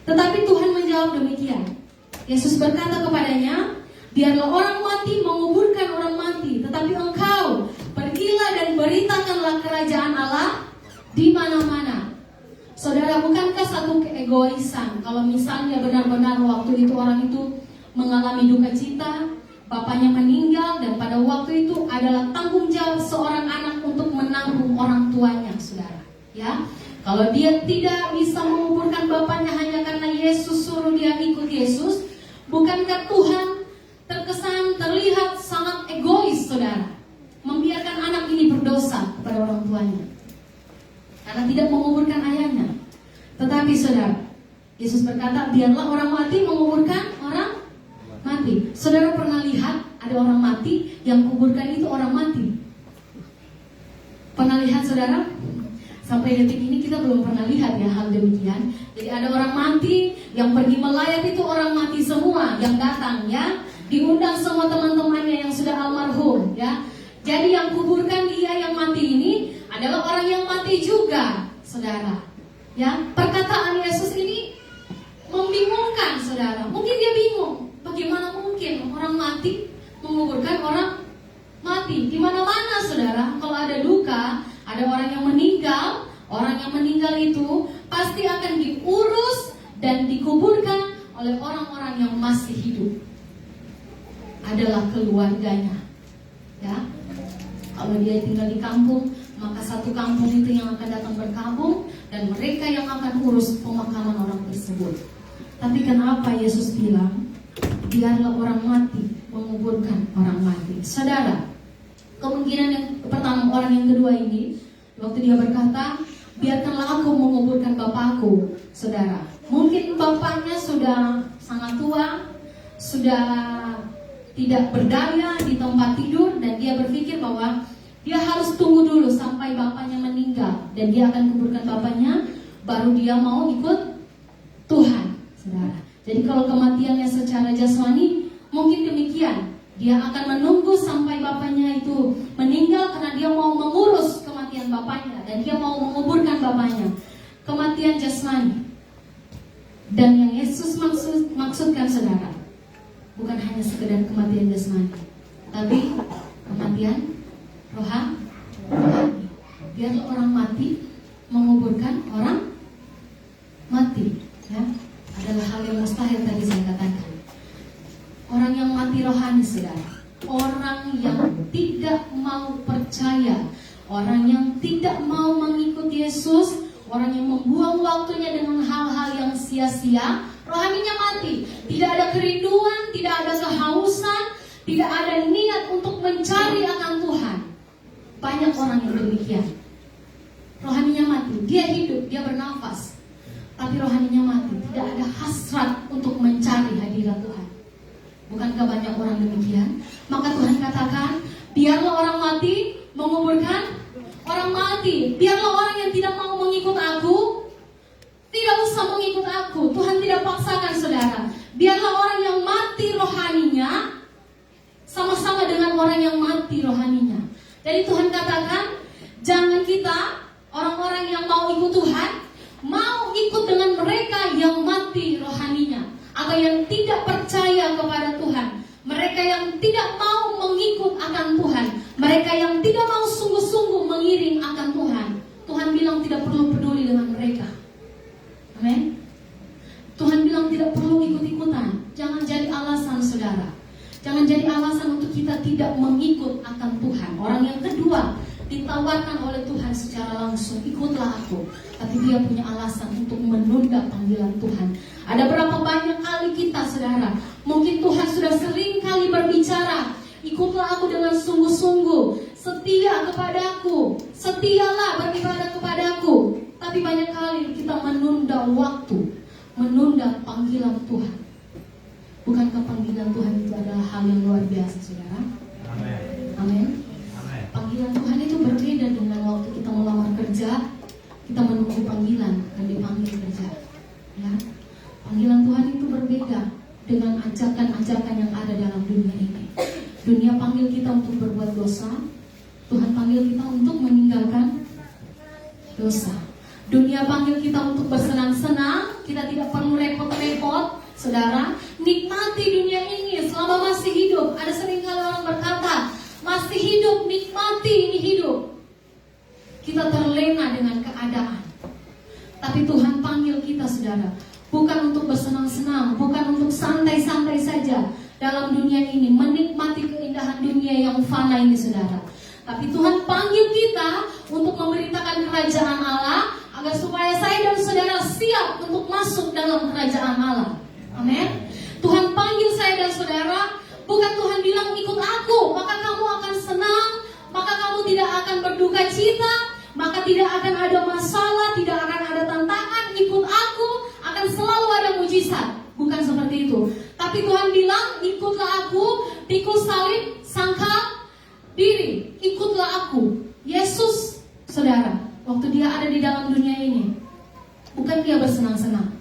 Speaker 3: Tetapi Tuhan menjawab demikian. Yesus berkata kepadanya, biarlah orang mati menguburkan orang mati, tetapi engkau pergilah dan beritakanlah kerajaan Allah di mana-mana. Saudara, bukankah satu keegoisan kalau misalnya benar-benar waktu itu orang itu mengalami duka cita, bapaknya meninggal, dan pada waktu itu adalah tanggung jawab seorang anak untuk menanggung orang tuanya, saudara, ya. Kalau dia tidak bisa menguburkan bapaknya hanya karena Yesus suruh dia ikut Yesus, bukankah Tuhan terlihat sangat egois, saudara, membiarkan anak ini berdosa kepada orang tuanya karena tidak menguburkan ayahnya. Tetapi saudara, Yesus berkata, biarlah orang mati menguburkan orang mati. Saudara pernah lihat ada orang mati yang kuburkan itu orang mati? Pernah lihat, saudara? Sampai detik ini kita belum pernah lihat ya hal demikian. Jadi ada orang mati yang pergi melayat, itu orang mati semua yang datang, ya. Diundang semua teman-temannya yang sudah almarhum, ya. Jadi yang kuburkan dia yang mati ini adalah orang yang mati juga, saudara. Ya, perkataan Yesus ini membingungkan, saudara. Mungkin dia bingung, bagaimana mungkin orang mati menguburkan orang mati? Di mana-mana, saudara, kalau ada duka, ada orang yang meninggal. Orang yang meninggal itu pasti akan diurus dan dikuburkan oleh orang-orang yang masih hidup. Adalah keluarganya, ya. Kalau dia tinggal di kampung, maka satu kampung itu yang akan datang berkabung, dan mereka yang akan urus pemakaman orang tersebut. Tapi kenapa Yesus bilang, biarlah orang mati menguburkan orang mati? Saudara, kemungkinan yang pertama, orang yang kedua ini, waktu dia berkata, biarkanlah aku menguburkan bapakku, saudara. Mungkin bapaknya sudah sangat tua, sudah tidak berdaya di tempat tidur, dan dia berpikir bahwa dia harus tunggu dulu sampai bapaknya meninggal, dan dia akan kuburkan bapaknya, baru dia mau ikut Tuhan, saudara. Jadi kalau kematiannya secara jasmani, mungkin demikian. Dia akan menunggu sampai bapaknya itu meninggal karena dia mau mengurus kematian bapaknya, dan dia mau menguburkan bapaknya. Kematian jasmani. Dan yang Yesus maksudkan, saudara, bukan hanya sekedar kematian jasmani, tapi kematian rohani. Biarlah orang mati menguburkan orang mati, ya. Adalah hal yang mustahil tadi saya katakan. Orang yang mati rohani, saudara, orang yang tidak mau percaya, orang yang tidak mau mengikut Yesus, orang yang membuang waktunya dengan hal-hal yang sia-sia, rohaninya mati. Tidak ada kerinduan, tidak ada kehausan, tidak ada niat untuk mencari akan Tuhan. Banyak orang yang demikian. Rohaninya mati, dia hidup, dia bernafas, tapi rohaninya mati. Tidak ada hasrat untuk mencari hadirat Tuhan. Bukankah banyak orang demikian? Maka Tuhan katakan, biarlah orang mati menguburkan orang mati. Biarlah orang yang tidak mau mengikut aku, tidak usah mengikut aku. Tuhan tidak paksakan, saudara. Biarlah orang yang mati rohaninya sama-sama dengan orang yang mati rohaninya. Jadi Tuhan katakan, jangan kita, orang-orang yang mau ikut Tuhan, mau ikut dengan mereka yang mati rohaninya, atau yang tidak percaya kepada Tuhan, mereka yang tidak mau mengikut akan Tuhan, mereka yang tidak mau sungguh-sungguh mengiring akan Tuhan. Tuhan bilang tidak perlu peduli dengan mereka. Amin. Tuhan bilang tidak perlu ikut-ikutan. Jangan jadi alasan, saudara. Jangan jadi alasan untuk kita tidak mengikut akan Tuhan. Orang yang kedua ditawarkan oleh Tuhan secara langsung, ikutlah aku. Tapi dia punya alasan untuk menunda panggilan Tuhan. Ada berapa banyak kali kita, saudara, mungkin Tuhan sudah sering kali berbicara, ikutlah aku dengan sungguh-sungguh, setia kepadaku, setialah beribadah kepadaku. Tapi banyak kali kita menunda waktu, menunda panggilan Tuhan. Bukankah panggilan Tuhan itu adalah hal yang luar biasa, saudara? Amin. Panggilan Tuhan itu berbeda dengan waktu kita melamar kerja, kita menunggu panggilan dan dipanggil kerja. Ya, panggilan Tuhan itu berbeda dengan ajakan-ajakan yang ada dalam dunia ini. Dunia panggil kita untuk berbuat dosa, Tuhan panggil kita untuk meninggalkan dosa. Dunia panggil kita untuk bersenang-senang, kita tidak perlu repot-repot. Saudara, nikmati dunia ini selama masih hidup. Ada seringkali orang berkata, masih hidup, nikmati ini hidup. Kita terlena dengan keadaan. Tapi Tuhan panggil kita, saudara, bukan untuk bersenang-senang, bukan untuk santai-santai saja dalam dunia ini, menikmati keindahan dunia yang fana ini, saudara. Tapi Tuhan panggil kita untuk memberitakan kerajaan Allah, agar supaya saya dan saudara siap untuk masuk dalam kerajaan Allah. Amin. Tuhan panggil saya dan saudara, bukan Tuhan bilang ikut aku, maka kamu akan senang, maka kamu tidak akan berduka cita, maka tidak akan ada masalah, tidak akan ada tantangan. Ikut aku, akan selalu ada mujizat. Bukan seperti itu. Tapi Tuhan bilang, ikutlah aku, pikul salib, sangkal diri, ikutlah aku. Yesus, saudara, waktu dia ada di dalam dunia ini, bukan dia bersenang-senang.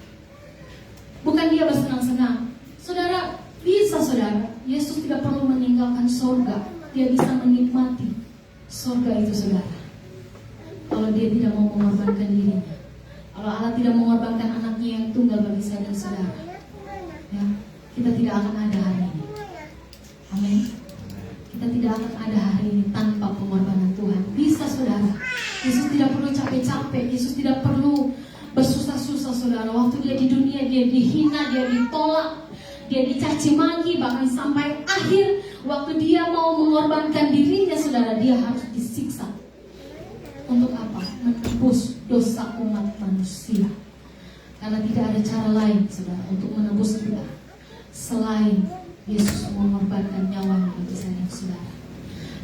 Speaker 3: Bukan dia bersenang-senang. Saudara, bisa saudara, Yesus tidak perlu meninggalkan surga. Dia bisa menikmati surga itu, saudara. Kalau dia tidak mau mengorbankan dirinya, kalau Allah tidak mengorbankan anaknya yang tunggal bagi saya dan saudara, ya, kita tidak akan ada hari ini. Amin. Kita tidak akan ada hari ini tanpa pengorbanan Tuhan. Bisa, saudara. Yesus tidak perlu capek-capek. Yesus tidak perlu bersusah-susah, saudara. Waktu dia di dunia, dia dihina, dia ditolak, dia dicaci maki, bahkan sampai akhir waktu dia mau mengorbankan dirinya, saudara, dia harus disiksa. Untuk apa? Menebus dosa umat manusia. Karena tidak ada cara lain, saudara, untuk menebus kita selain Yesus mengorbankan nyawanya bagi saya dan saudara.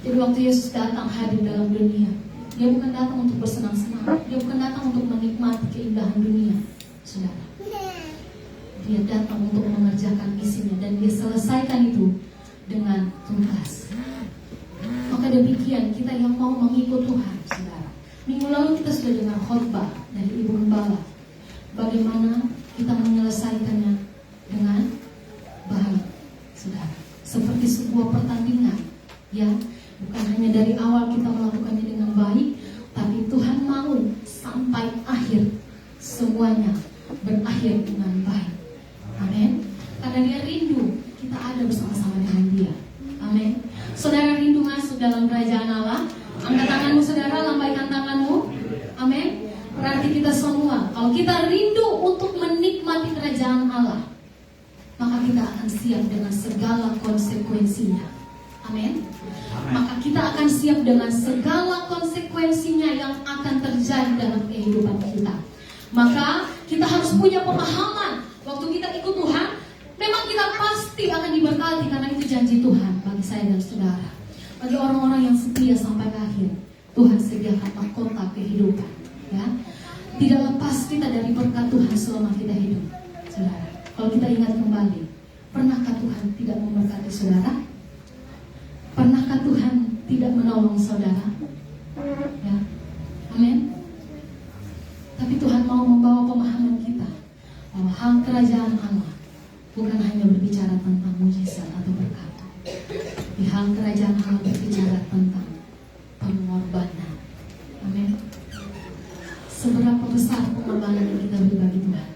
Speaker 3: Jadi waktu Yesus datang hadir dalam dunia, dia bukan datang untuk bersenang-senang, dia bukan datang untuk menikmati keindahan dunia, saudara. Dia datang untuk mengerjakan misinya, dan dia selesaikan itu dengan tuntas. Maka demikian kita yang mau mengikut Tuhan, saudara. Minggu lalu kita sudah dengar khotbah dari Ibu Gembala, bagaimana kita menyelesaikannya dengan baik, saudara. Seperti sebuah pertandingan, ya. Bukan hanya dari awal kita melakukannya dengan baik, tapi Tuhan mau sampai akhir semuanya berakhir dengan baik. Amin. Karena dia rindu kita ada bersama-sama dengan dia. Amin. Saudara rindu masuk dalam kerajaan Allah? Angkat tanganmu, saudara, lambaikan tanganmu. Amin. Berarti kita semua, kalau kita rindu untuk menikmati kerajaan Allah, maka kita akan siap dengan segala konsekuensinya. Amin. Maka kita akan siap dengan segala konsekuensinya yang akan terjadi dalam kehidupan kita. Maka kita harus punya pemahaman waktu kita ikut Tuhan, memang kita pasti akan diberkati karena itu janji Tuhan bagi saya dan saudara. Bagi orang-orang yang setia sampai akhir, Tuhan sediakan mahkota kehidupan. Ya, tidak lepas kita dari berkat Tuhan selama kita hidup, saudara. Kalau kita ingat kembali, pernahkah Tuhan tidak memberkati saudara? Pernahkah Tuhan tidak menolong saudara? Ya, amin. Tapi Tuhan mau membawa pemahaman kita bahwa hal kerajaan Allah bukan hanya berbicara tentang mujizat atau berkat. Di hal kerajaan Allah berbicara tentang pengorbanan. Amin. Seberapa besar pengorbanan yang kita beri bagi Tuhan?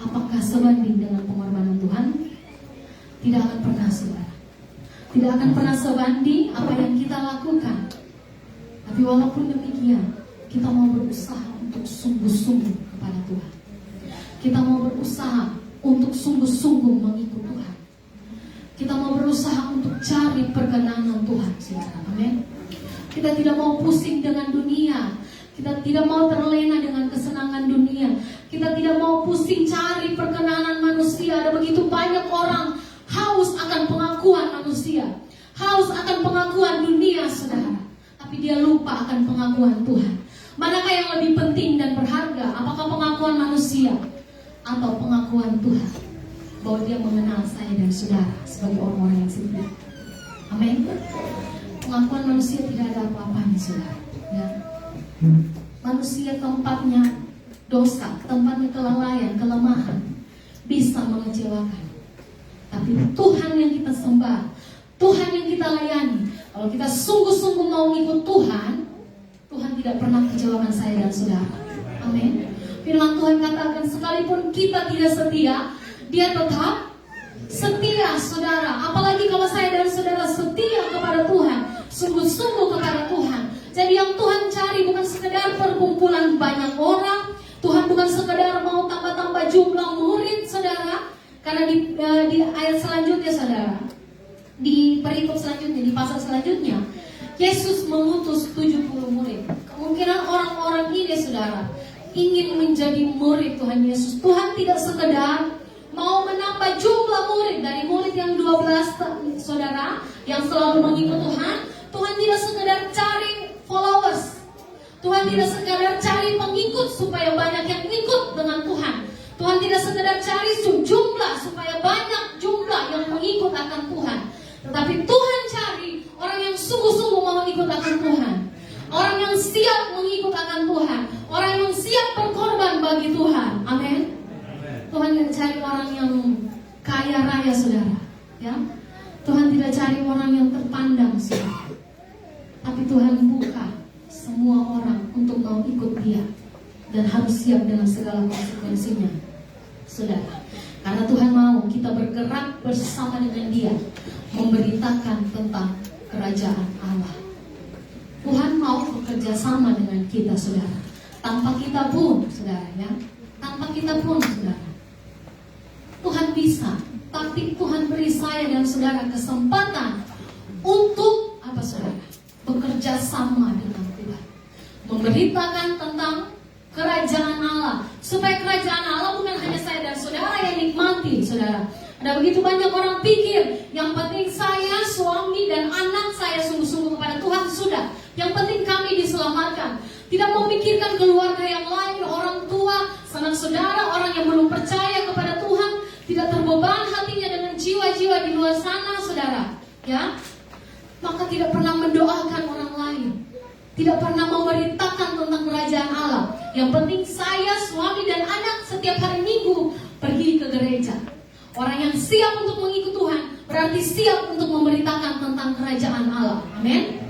Speaker 3: Apakah sebanding dengan pengorbanan Tuhan? Tidak akan pernah, saudara. Tidak akan pernah sebanding apa yang kita lakukan. Tapi walaupun demikian, kita mau berusaha untuk sungguh-sungguh kepada Tuhan. Kita mau berusaha untuk sungguh-sungguh mengikut Tuhan. Kita mau berusaha untuk cari perkenanan Tuhan, saudara. Amin. Kita tidak mau pusing dengan dunia. Kita tidak mau terlena dengan kesenangan dunia. Kita tidak mau pusing cari perkenanan manusia. Ada begitu banyak orang haus akan pengakuan manusia, haus akan pengakuan dunia, saudara. Tapi dia lupa akan pengakuan Tuhan. Manakah yang lebih penting dan berharga? Apakah pengakuan manusia atau pengakuan Tuhan? bahwa dia mengenal saya dan saudara sebagai orang-orang yang setia. Amin. Pengakuan manusia tidak ada apa-apanya, saudara. Ya. Manusia tempatnya dosa, tempatnya kelalaian, kelemahan, bisa mengecewakan. Tapi Tuhan yang kita sembah, Tuhan yang kita layani, kalau kita sungguh-sungguh mau ikut Tuhan, Tuhan tidak pernah kecewakan saya dan saudara. Amin. Firman Tuhan katakan, sekalipun kita tidak setia, Dia tetap setia, saudara. Apalagi kalau saya dan saudara setia kepada Tuhan, sungguh-sungguh kepada Tuhan. Jadi yang Tuhan cari bukan sekedar perkumpulan banyak orang, Tuhan bukan sekedar mau tambah-tambah jumlah murid, saudara. Karena di ayat selanjutnya, saudara, di perikop selanjutnya, di pasal selanjutnya, Yesus mengutus 70 murid. Kemungkinan orang-orang ini, saudara, ingin menjadi murid Tuhan Yesus. Tuhan tidak sekedar mau menambah jumlah murid dari murid yang 12, saudara, yang selalu mengikut Tuhan. Tuhan tidak sekedar cari followers, Tuhan tidak sekedar cari pengikut supaya banyak yang ikut dengan Tuhan. Tuhan tidak sekedar cari jumlah supaya banyak jumlah yang mengikut akan Tuhan. Tetapi Tuhan cari orang yang sungguh-sungguh mau mengikut akan Tuhan, orang yang siap mengikut akan Tuhan, orang yang siap berkorban bagi Tuhan. Amin. Tuhan tidak cari orang yang kaya raya, saudara. Ya, Tuhan tidak cari orang yang terpandang, saudara. Tapi Tuhan buka semua orang untuk mau ikut Dia, dan harus siap dengan segala konsekuensinya, saudara. Karena Tuhan mau kita bergerak bersama dengan Dia, memberitakan tentang kerajaan Allah. Tuhan mau bekerja sama dengan kita, saudara. Tanpa kita pun, saudara, ya. Tanpa kita pun, saudara. Tuhan bisa, tapi Tuhan beri saya dan saudara kesempatan untuk apa, saudara? Bekerja sama dengan Tuhan, memberitakan tentang kerajaan Allah, supaya kerajaan Allah bukan hanya saya dan saudara yang nikmati, saudara. Ada begitu banyak orang pikir yang penting saya, suami dan anak saya sungguh-sungguh kepada Tuhan sudah. Yang penting kami diselamatkan. Tidak memikirkan keluarga yang lain, orang tua, sanak saudara, orang yang belum percaya kepada Tuhan, tidak terbeban hatinya dengan jiwa-jiwa di luar sana, saudara. Ya, maka tidak pernah mendoakan orang lain, tidak pernah memberitakan tentang kerajaan Allah. Yang penting saya, suami dan anak setiap hari Minggu pergi ke gereja. Orang yang siap untuk mengikut Tuhan berarti siap untuk memberitakan tentang kerajaan Allah. Amin.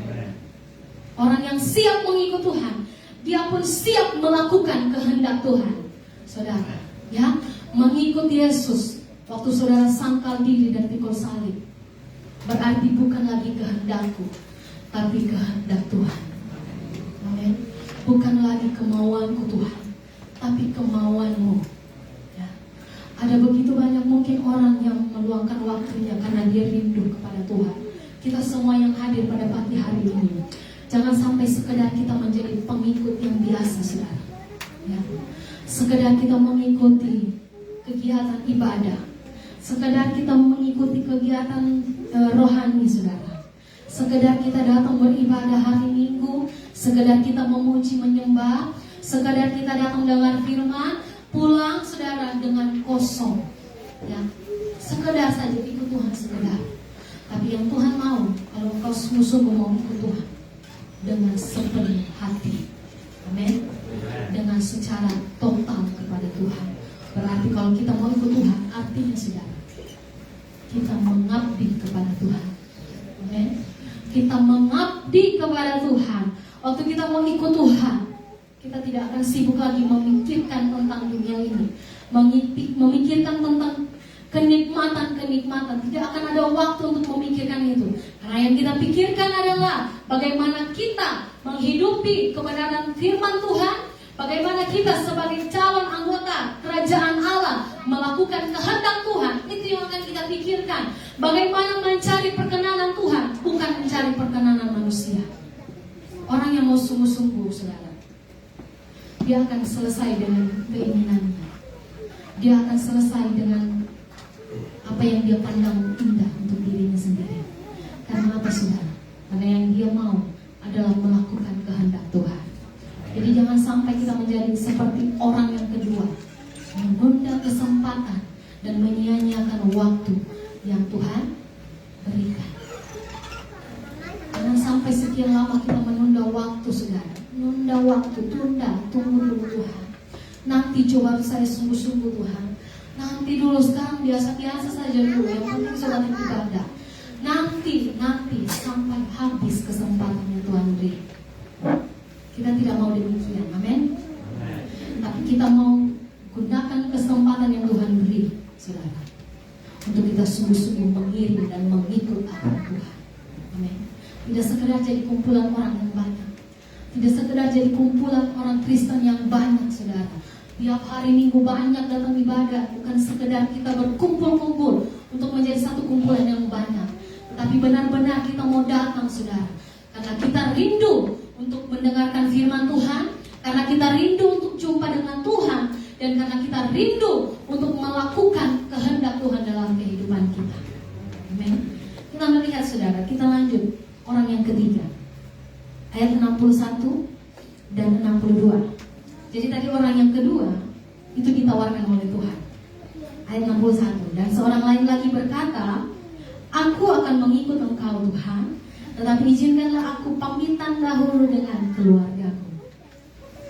Speaker 3: Orang yang siap mengikut Tuhan, dia pun siap melakukan kehendak Tuhan. Saudara, ya, mengikut Yesus waktu saudara sangkal diri dan pikul salib, berarti bukan lagi kehendakku, tapi kehendak Tuhan. Amin. Bukan lagi kemauanku Tuhan, tapi kemauanmu. Ya. Ada begitu banyak mungkin orang yang meluangkan waktunya karena dia rindu kepada Tuhan. Kita semua yang hadir pada pagi hari ini, jangan sampai sekedar kita menjadi pengikut yang biasa, saudara. Ya. Sekedar kita mengikuti kegiatan ibadah, sekedar kita mengikuti kegiatan rohani, saudara. Sekedar kita datang beribadah hari Minggu, sekedar kita memuji menyembah, sekedar kita datang dengar firman, pulang saudara dengan kosong. Ya, sekedar saja ikut Tuhan, sekedar. Tapi yang Tuhan mau, kalau kau sungguh-sungguh mau ikut Tuhan dengan sepenuh hati, amin, dengan secara total kepada Tuhan. Berarti kalau kita mau ikut Tuhan, artinya saudara, kita mengabdi kepada Tuhan. Amin. Kita mengabdi kepada Tuhan. Waktu kita mau ikut Tuhan, kita tidak akan sibuk lagi memikirkan tentang dunia ini, memikirkan tentang kenikmatan-kenikmatan. Tidak akan ada waktu untuk memikirkan itu. Karena yang kita pikirkan adalah bagaimana kita menghidupi kebenaran firman Tuhan, bagaimana kita sebagai calon anggota kerajaan Allah melakukan kehendak Tuhan. Itu yang akan kita pikirkan. Bagaimana mencari perkenanan Tuhan, bukan mencari perkenanan manusia. Orang yang mau sungguh-sungguh, saudara, dia akan selesai dengan keinginannya. Dia akan selesai dengan apa yang dia pandang indah untuk dirinya sendiri. Karena apa, saudara? Karena yang dia mau adalah melakukan kehendak Tuhan. Jadi jangan sampai kita menjadi seperti orang yang kedua, menunda kesempatan dan menyia-nyiakan waktu yang Tuhan berikan. Jangan sampai sekian lama kita menunda waktu, saudara. Menunda waktu, tunggu dulu Tuhan. Nanti coba saya sungguh-sungguh Tuhan. Nanti dulu, sekarang biasa-biasa saja dulu. Yang penting sholat ibadah. Nanti sampai habis kesempatan yang Tuhan beri. Kita tidak mau demikian, amin. Tapi kita mau gunakan kesempatan yang Tuhan beri, saudara, untuk kita sungguh-sungguh mengiring dan mengikut arah Tuhan, amin. Tidak sekedar jadi kumpulan orang yang banyak, tidak sekedar jadi kumpulan orang Kristen yang banyak, saudara. Tiap hari Minggu banyak datang ibadah, bukan sekedar kita berkumpul-kumpul untuk menjadi satu kumpulan yang banyak, tetapi benar-benar kita mau datang, saudara, karena kita rindu untuk mendengarkan firman Tuhan, karena kita rindu untuk jumpa dengan Tuhan, dan karena kita rindu untuk melakukan kehendak Tuhan dalam kehidupan kita. Amin. Kita melihat, saudara, kita lanjut orang yang ketiga, ayat 61 dan 62. Jadi tadi orang yang kedua itu ditawarkan oleh Tuhan. Ayat 61, dan seorang lain lagi berkata, aku akan mengikut engkau Tuhan, tetapi izinkanlah aku pamitan dahulu dengan keluargaku.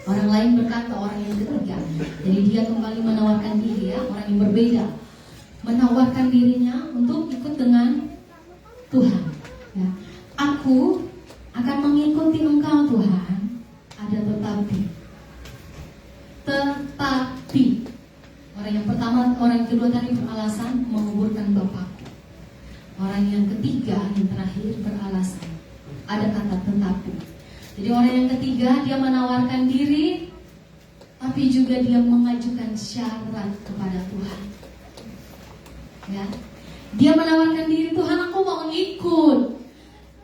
Speaker 3: Orang lain berkata, orang yang ketiga. Jadi dia kembali menawarkan diri, ya, orang yang berbeda, menawarkan dirinya untuk ikut dengan Tuhan, ya. Aku akan mengikuti engkau Tuhan, ada tetapi orang yang pertama, orang yang kedua tadi beralasan menguburkan bapakku. Orang yang ketiga, yang terakhir beralasan, ada kata tetapi. Jadi orang yang ketiga, dia menawarkan diri, tapi juga dia mengajukan syarat kepada Tuhan, ya. Dia menawarkan diri, Tuhan aku mau ikut,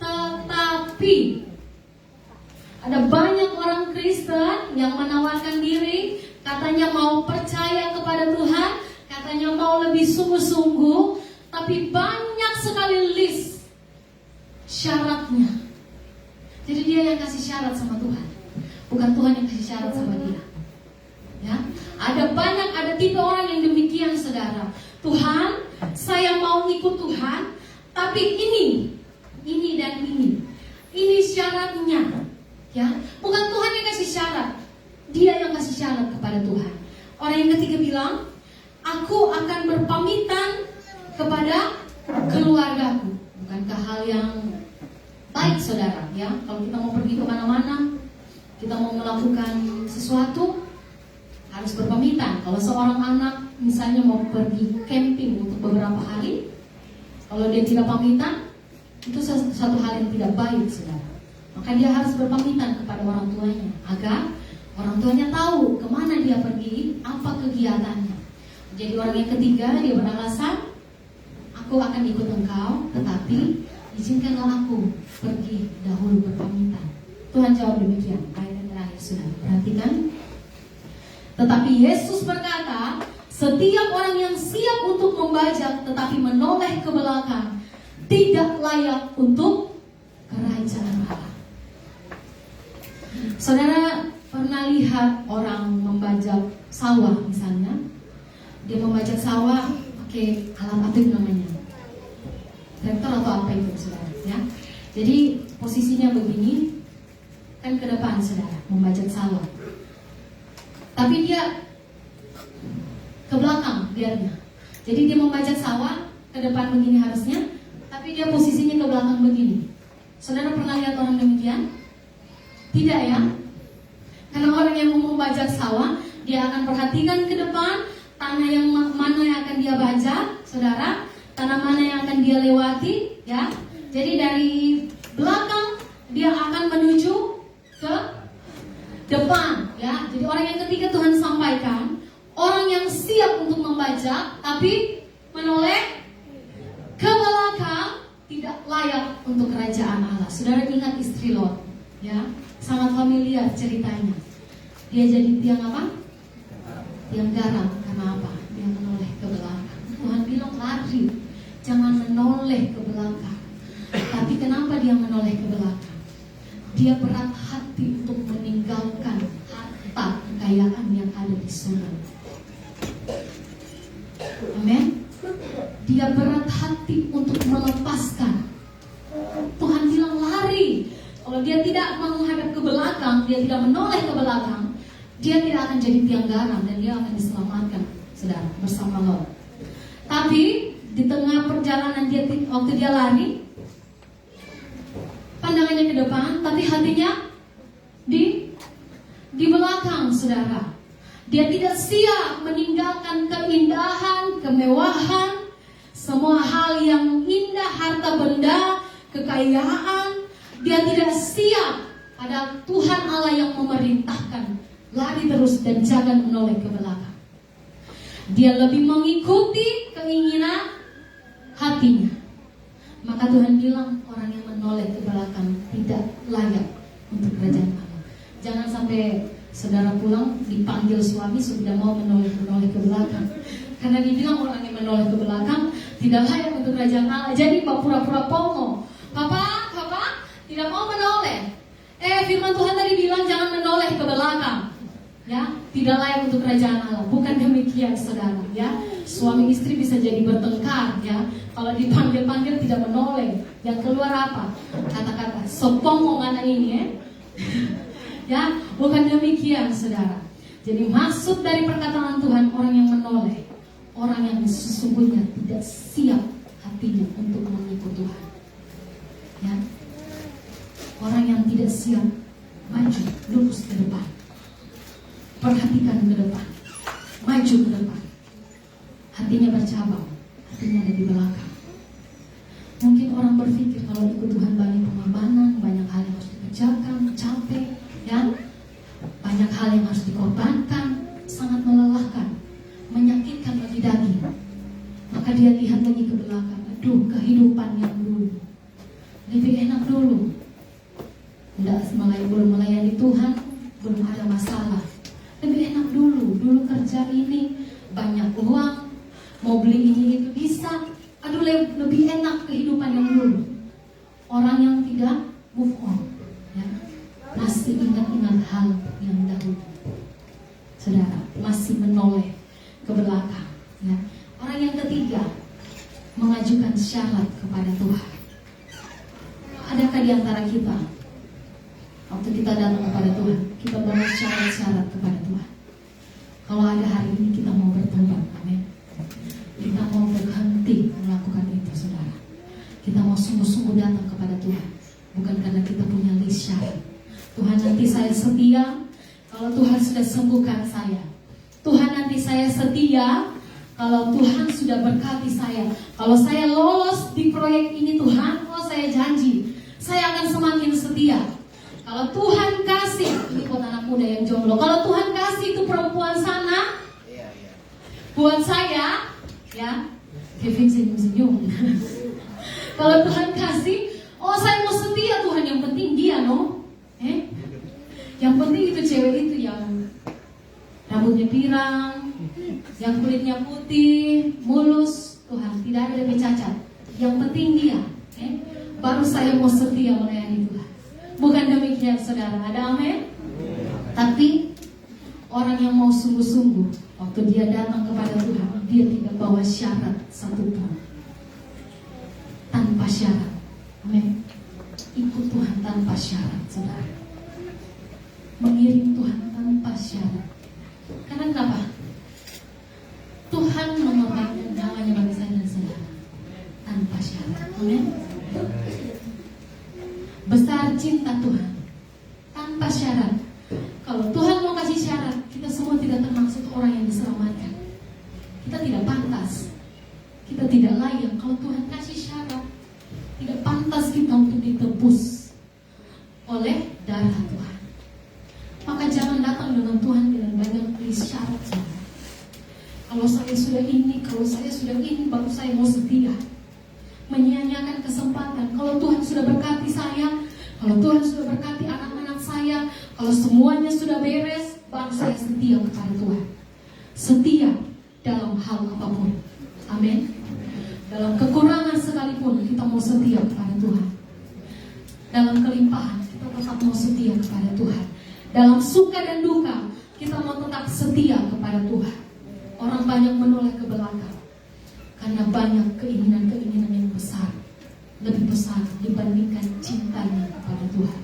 Speaker 3: tetapi ada banyak orang Kristen yang menawarkan diri, katanya mau percaya kepada Tuhan, katanya mau lebih sungguh-sungguh, tapi banyak sekali list syaratnya. Jadi dia yang kasih syarat sama Tuhan, bukan Tuhan yang kasih syarat sama dia, ya. Ada tipe orang yang demikian, saudara. Tuhan, saya mau ikut Tuhan, tapi ini dan ini syaratnya, ya. Bukan Tuhan yang kasih syarat, dia yang kasih syarat kepada Tuhan. Orang yang ketiga bilang, aku akan berpamitan kepada keluargaku. Bukankah hal yang baik, saudara, ya? Kalau kita mau pergi kemana-mana, kita mau melakukan sesuatu, harus berpamitan. Kalau seorang anak misalnya mau pergi camping untuk beberapa hari, kalau dia tidak pamitan, itu satu hal yang tidak baik, saudara. Maka dia harus berpamitan kepada orang tuanya, agar orang tuanya tahu kemana dia pergi, apa kegiatannya. Jadi orang yang ketiga, dia beralasan, aku akan ikut engkau, tetapi izinkanlah aku pergi dahulu berpamitan. Tuhan jawab demikian. Ayat yang terakhir, saudara, perhatikan. Tetapi Yesus berkata, setiap orang yang siap untuk membajak tetapi menoleh ke belakang, tidak layak untuk kerajaan Allah. Saudara pernah lihat orang membajak sawah misalnya? Dia membajak sawah pakai alat apa itu namanya? Traktor atau apa itu, saudara, ya? Jadi posisinya begini, kan ke depan, saudara, membajak sawah. Tapi dia ke belakang biarnya. Jadi dia membajak sawah ke depan begini harusnya, tapi dia posisinya ke belakang begini. Saudara pernah lihat orang demikian? Tidak, ya? Karena orang yang mau membajak sawah, dia akan perhatikan ke depan, tanah yang mana yang akan dia bajak, saudara, tanah mana yang akan dia lewati, ya. Jadi dari belakang dia akan menuju ke depan, ya. Jadi orang yang ketiga Tuhan sampaikan, orang yang siap untuk membajak tapi menoleh ke belakang tidak layak untuk kerajaan Allah. Saudara ingat istri Lot, ya, sangat familiar ceritanya. Dia jadi tiang apa? Tiang garam. Karena apa? Dia menoleh ke belakang. Tuhan bilang lari, jangan menoleh ke belakang. Tapi kenapa dia menoleh ke belakang? Dia berat hati untuk meninggalkan harta kekayaan yang ada di surga. Amin. Dia berat hati untuk melepaskan. Tuhan bilang lari. Kalau dia tidak menghadap ke belakang, dia tidak menoleh ke belakang, dia tidak akan jadi tiang garam dan dia akan diselamatkan, saudara, bersama Lot. Tapi di tengah perjalanan dia, waktu dia lari, pandangannya ke depan, tapi hatinya di belakang, saudara. Dia tidak siap meninggalkan keindahan, kemewahan, semua hal yang indah, harta benda, kekayaan. Dia tidak siap. Ada Tuhan Allah yang memerintahkan lari terus dan jangan menoleh ke belakang. Dia lebih mengikuti keinginan hatinya. Maka Tuhan bilang orang yang menoleh ke belakang tidak layak untuk kerajaan Allah. Jangan sampai saudara pulang dipanggil suami sudah mau menoleh ke belakang. Karena dibilang orang yang menoleh ke belakang tidak layak untuk kerajaan Allah. Jadi pura-pura pongo. Papa tidak mau menoleh. Firman Tuhan tadi bilang jangan menoleh ke belakang. Ya, tidak layak untuk kerajaan Allah. Bukan demikian, saudara. Ya, suami istri bisa jadi bertengkar. Ya, kalau dipanggil-panggil tidak menoleh. Yang keluar apa? Kata-kata sopong anak ini. Ya, bukan demikian, saudara. Jadi maksud dari perkataan Tuhan orang yang menoleh, orang yang sesungguhnya tidak siap hatinya untuk mengikut Tuhan. Ya, orang yang tidak siap maju lurus ke depan. Perhatikan ke depan, maju ke depan. Hatinya bercabang, hatinya ada di belakang. Mungkin orang berpikir kalau ikut Tuhan banyak pengorbanan, banyak hal yang harus dikerjakan, capek, ya, banyak hal yang harus dikorbankan, sangat melelahkan, menyakitkan bagi daging. Maka dia lihat lagi ke belakang, aduh kehidupan yang dulu lebih enak dulu. Belum melayani Tuhan, belum ada masalah. Lebih enak dulu kerja ini banyak uang, mau beli ini itu bisa. Aduh lebih enak kehidupan yang dulu. Orang yang tidak move on, ya, masih ingat-ingat hal yang dahulu. Saudara, masih menoleh ke belakang. Ya. Orang yang ketiga mengajukan syarat kepada Tuhan. Adakah di antara kita waktu kita datang kepada Tuhan, kita bawa syarat-syarat kepada Tuhan? Kalau ada hari ini kita mau bertobat, amin. Kita mau berhenti melakukan itu, saudara. Kita mau sungguh-sungguh datang kepada Tuhan, bukan karena kita punya list syarat. Tuhan nanti saya setia kalau Tuhan sudah sembuhkan saya. Tuhan nanti saya setia kalau Tuhan sudah berkati saya. Kalau saya lolos di proyek ini Tuhan, oh saya janji saya akan semakin setia. Kalau Tuhan kasih, ini buat anak muda yang jomblo, kalau Tuhan kasih itu perempuan sana buat saya, ya, Kevin senyum-senyum. Kalau Tuhan kasih, oh saya mau setia Tuhan, yang penting dia no, yang penting itu cewek itu yang rambutnya pirang, yang kulitnya putih, mulus, Tuhan tidak ada lebih cacat. Yang penting dia, baru saya mau setia melayani Tuhan. Bukan demikian, saudara. Ada amin? Tapi orang yang mau sungguh-sungguh waktu dia datang kepada Tuhan, dia tidak bawa syarat satupun. Tanpa syarat. Amin. Ikut Tuhan tanpa syarat, saudara. Mengiring Tuhan tanpa syarat. Karena kenapa? Tuhan mengorbankan nyawanya bagi saya dan saudara tanpa syarat. Amin. Besar cinta Tuhan tanpa syarat. Kalau Tuhan mau kasih syarat, kita semua tidak termasuk orang yang diselamatkan. Kita tidak pantas, kita tidak layak. Kalau Tuhan kasih syarat, tidak pantas kita untuk ditebus oleh darah Tuhan. Maka jangan datang dengan Tuhan dengan banyak syarat. Kalau saya sudah ini, baru saya mau setia. Menyia-nyiakan kesempatan. Kalau Tuhan sudah berkati saya, kalau Tuhan sudah berkati anak-anak saya, kalau semuanya sudah beres, baru saya setia kepada Tuhan. Setia dalam hal apapun. Amin. Dalam kekurangan sekalipun kita mau setia kepada Tuhan. Dalam kelimpahan kita tetap mau setia kepada Tuhan. Dalam suka dan duka kita mau tetap setia kepada Tuhan. Orang banyak menoleh ke belakang, Karena banyak keinginan-keinginan yang besar, lebih besar dibandingkan cintanya kepada Tuhan.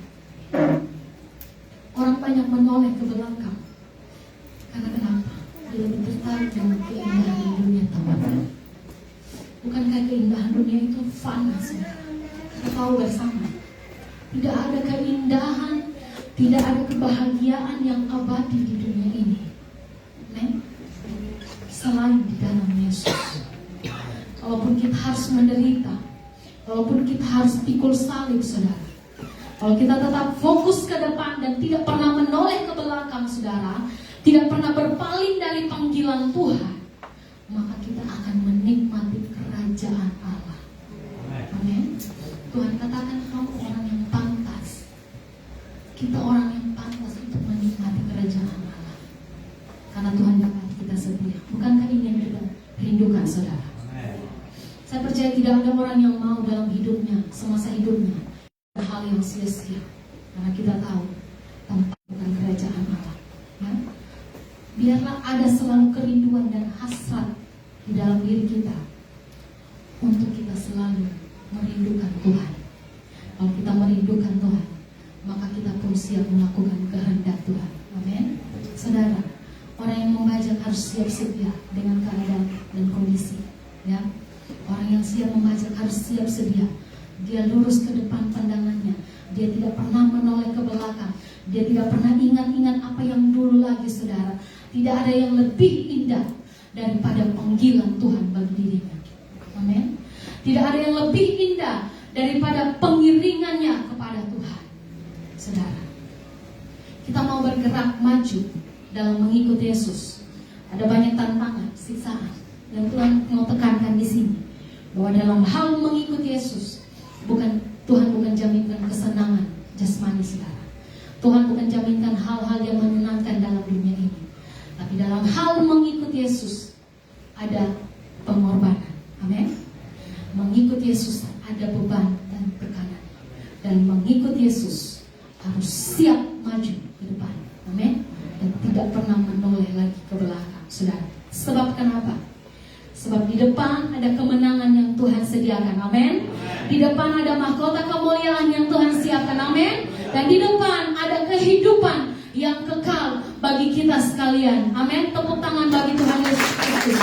Speaker 3: Orang banyak menoleh ke belakang. Karena kenapa? Dia lebih tertarik dengan keindahan di dunia, teman-teman. Bukankah keindahan dunia itu fana, saudara? Kita tahu bersama. Tidak ada keindahan, tidak ada kebahagiaan yang abadi di dunia ini. Amen. Selain di dalam Yesus. Walaupun kita harus menderita, walaupun kita harus pikul salib, saudara. Kalau kita tetap fokus ke depan dan tidak pernah menoleh ke belakang, saudara, tidak pernah berpaling dari panggilan Tuhan, maka kita akan menikmati kerajaan Allah. Amin. Tuhan katakan kamu orang yang pantas. Kita orang yang pantas untuk menikmati kerajaan Allah. Karena Tuhan dapat kita setia. Bukankah ini yang kita rindukan, saudara? Saya percaya tidak ada orang yang mau dalam hidupnya, semasa hidupnya, hal yang sia-sia. Karena kita tahu tempat bukan kerajaan Allah. Ya? Biarlah ada selalu kerinduan dan hasrat di dalam diri kita untuk kita selalu merindukan Tuhan. Kalau kita merindukan Tuhan, maka kita pun siap melakukan kehendak Tuhan. Amin. Saudara, orang yang membajak harus siap sedia dengan keadaan dan kondisi. Ya, orang yang siap membajak harus siap sedia. Dia lurus ke depan pandangannya. Dia tidak pernah menoleh ke belakang. Dia tidak pernah ingat-ingat apa yang dulu lagi, saudara. Tidak ada yang lebih indah daripada panggilan Tuhan bagi dirinya. Amin. Tidak ada yang lebih indah daripada pengiringannya kepada Tuhan. Saudara, kita mau bergerak maju dalam mengikut Yesus. Ada banyak tantangan, siksaan yang Tuhan mau tekankan di sini. Bahwa dalam hal mengikut Yesus, Tuhan bukan jaminkan kesenangan jasmani, saudara. Tuhan bukan jaminkan hal-hal yang menyenangkan dalam dunia ini. Tapi dalam hal mengikut Yesus ada pengorbanan. Amin. Mengikut Yesus ada beban dan tekanan. Dan mengikut Yesus harus siap maju ke depan. Amin. Dan tidak pernah menoleh lagi ke belakang, saudara. Sebab kenapa? Sebab di depan ada kemenangan yang Tuhan sediakan. Amin. Di depan ada mahkota kemuliaan yang Tuhan siapkan. Amin. Dan di depan ada kehidupan yang kekal bagi kita sekalian. Amin. Tepuk tangan bagi Tuhan Yesus Kristus.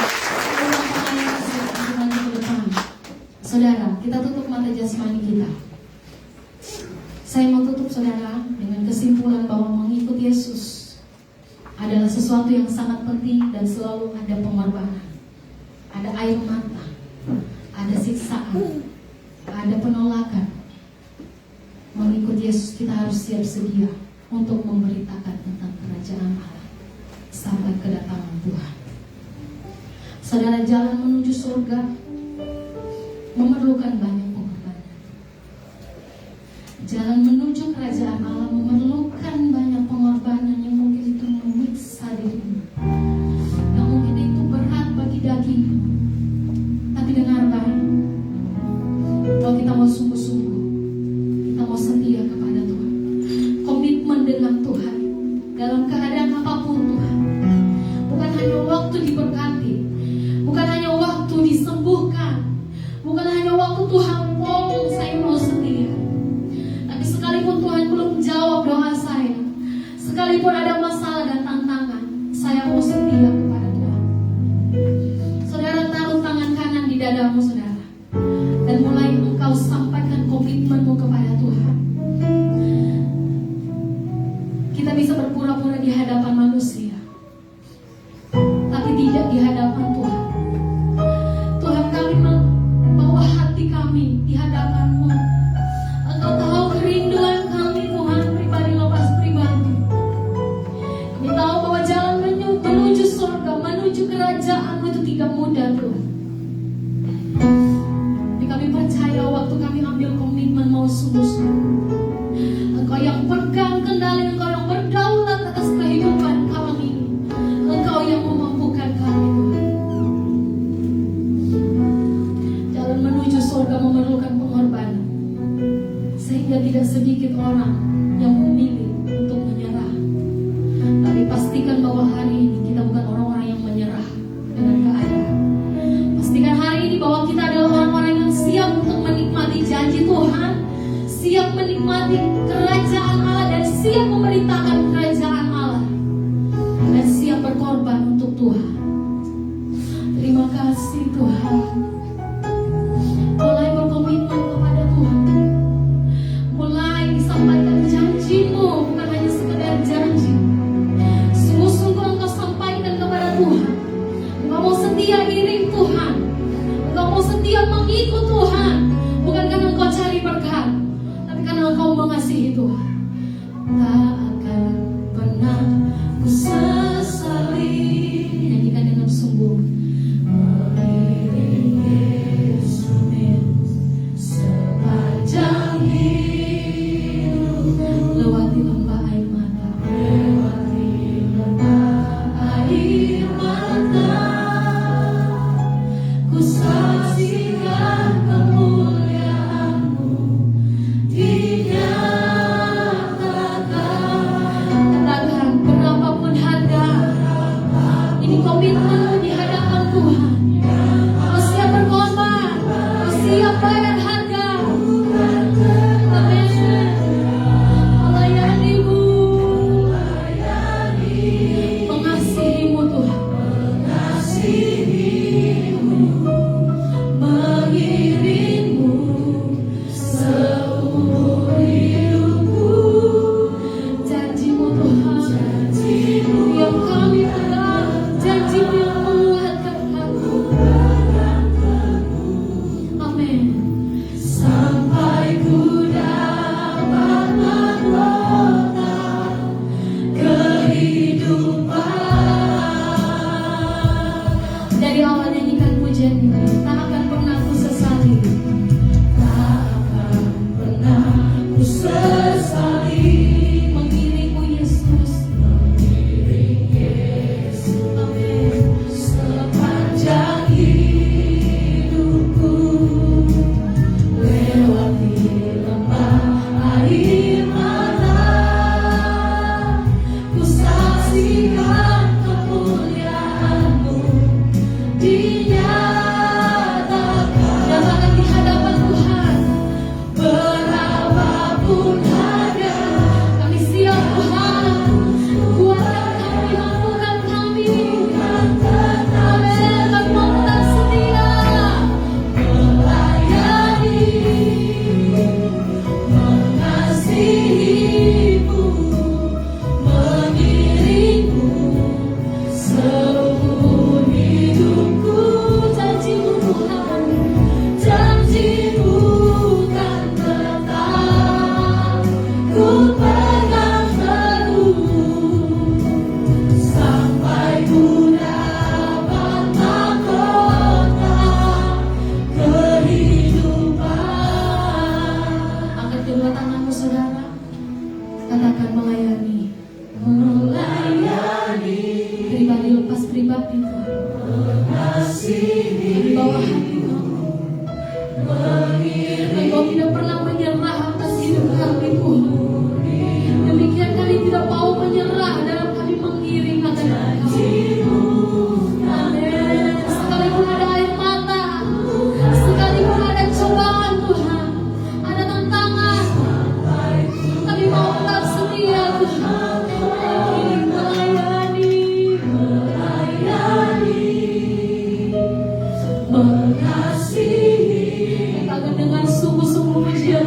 Speaker 3: Saudara, kita tutup mata jasmani kita. Saya mau tutup, saudara, dengan kesimpulan bahwa mengikut Yesus adalah sesuatu yang sangat penting dan selalu ada pengorbanan. Ada air mata, ada siksaan, ada penolakan. Mengikut Yesus kita harus siap sedia untuk memberitakan tentang kerajaan Allah sampai kedatangan Tuhan. Saudara, jalan menuju surga memerlukan banyak pengorbanan. Jalan menuju kerajaan Allah memerlukan banyak pengorbanan yang mungkin itu menyiksa dirimu, yang mungkin itu berat bagi daging. Tapi dengar baik, kalau kita mau sungguh-sungguh, kita mau setia kepada Tuhan, komitmen dengan Tuhan dalam keadaan apapun, Tuhan, bukan hanya waktu diberkati, bukan hanya waktu disembuhkan, bukan hanya waktu Tuhan ngomong saya mau setia. Tapi sekalipun Tuhan belum jawab doa saya, sekalipun ada masalah dan tantangan, saya mau setia kepada Tuhan. Saudara, taruh tangan kanan di dadamu, saudara, dan mulai engkau sampaikan komitmenmu kepada Tuhan. Kita bisa berpura-pura di hadapan manusia, tapi tidak di hadapan Tuhan. Tuhan, kami membawa hati kami di hadapan-Mu. Engkau tahu kerinduan kami, Tuhan, pribadi lepas pribadi. Kami tahu bahwa jalan menuju surga Tuhan. Terima kasih Tuhan. Mulai berkomitmen kepada Tuhan. Mulai disampaikan janji-Mu, bukan hanya sekedar janji. Sungguh-sungguh Engkau sampaikan kepada Tuhan. Engkau mau setia iring Tuhan. Engkau mau setia mengikut Tuhan. Bukan karena Engkau cari berkat, tapi karena Engkau mengasihi Tuhan. Tak akan pernah ku sesali. Nyanyikan dengan sungguh. Mengiring Yesus sepanjang hidup, lewati lembah air mata, lewati lembah air mata, ku saksikan kemuliaan-Mu dinyatakan. Katakan berapapun harga, ini komitmenmu di hadapan Tuhan. Kau siap berkorban, kau siap bayar harga. Amin. Melayani-Mu, mengasihi-Mu Tuhan, mengiring-Mu seumur hidupku. Janji-Mu Tuhan, yang kami pegang, janji-Mu yang menguatkan aku. Amin. Sampai ku dapat mengenal kehidupan. Dari awal nyanyikan pujian ini, tak akan pernah ku sesali. Tak akan pernah ku sesali. Mengiring-Mu Yesus, amin. Sepanjang hidupku, lewati lembah air mata, ku saksikan kemuliaan-Mu dinyatakan. Nyatakan di hadapan Tuhan. Berapapun harga, kami siap Tuhan. Kuatkan kami, mampukan kami. Amin. Kami mau tetap setia melayani, mengasihi-Mu, mengiring-Mu seumur hidupku. Janji-Mu Tuhan, janji-Mu kan tetap ku pegang teguh, sampai ku dapat mahkota kehidupan. Angkat kedua tanganmu saudara, katakan melayani. Melayani, pribadi lepas pribadi Tuhan. Mengasihi, di bawah hati kamu. Mengiring, Engkau tidak pernah menyerah atas hidup kami Tuhan. Demikian kami tidak mau menyerah dalam kami mengiring akan Engkau. Amin. Sekalipun ada air mata, sekalipun ada cobaan Tuhan, ada tantangan, kami mau tetap setia Tuhan. Ingin melayani, mengasihi. Katakan dengan sungguh-sungguh pujian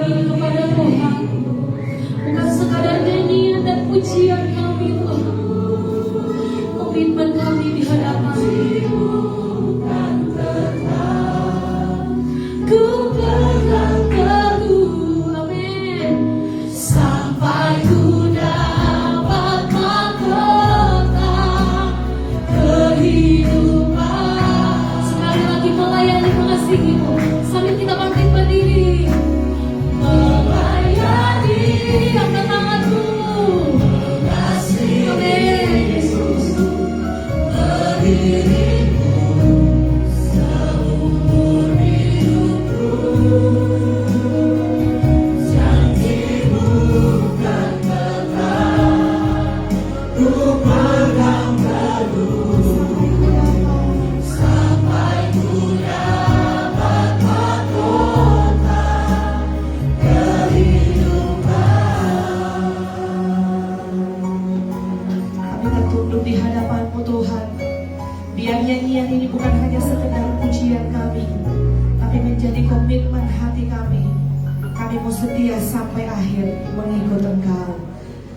Speaker 2: Biar nyanyian ini bukan hanya sekedar pujian kami, tapi menjadi komitmen hati kami. Kami mau setia sampai akhir mengikut Engkau.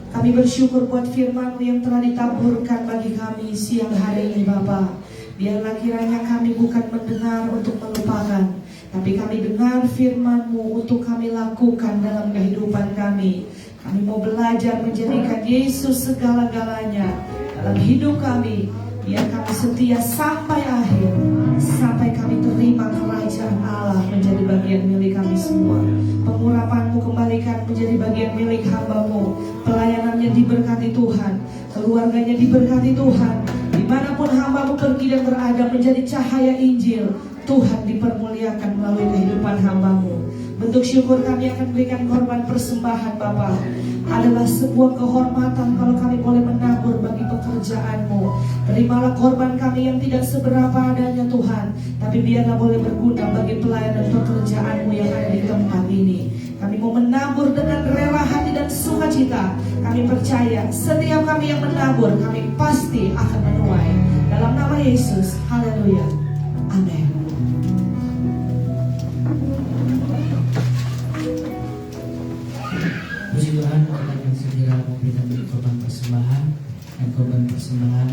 Speaker 2: Kami bersyukur buat firman-Mu yang telah ditaburkan bagi kami siang hari ini Bapa. Biarlah kiranya kami bukan mendengar untuk melupakan, tapi kami dengar firman-Mu untuk kami lakukan dalam kehidupan kami. Kami mau belajar menjadikan Yesus segala-galanya dalam hidup kami. Biar kami setia sampai akhir, sampai kami terima kerajaan Allah menjadi bagian milik kami semua. Pengurapan-Mu kembalikan menjadi bagian milik hamba-Mu. Pelayanannya diberkati Tuhan, keluarganya diberkati Tuhan. Dimanapun hamba-Mu pergi dan berada menjadi cahaya Injil, Tuhan dipermuliakan melalui kehidupan hamba-Mu. Bentuk syukur kami akan berikan korban persembahan Bapa. Adalah sebuah kehormatan kalau kami boleh menabur bagi pekerjaan-Mu. Terimalah korban kami yang tidak seberapa adanya Tuhan, tapi biarlah boleh berguna bagi pelayanan pekerjaan-Mu yang ada di tempat ini. Kami mau menabur dengan rela hati dan sukacita. Kami percaya setiap kami yang menabur, kami pasti akan menuai. Dalam nama Yesus, haleluya, amin.
Speaker 1: Puji Tuhan, kita akan segera memberikan korban persembahan. Dan korban persembahan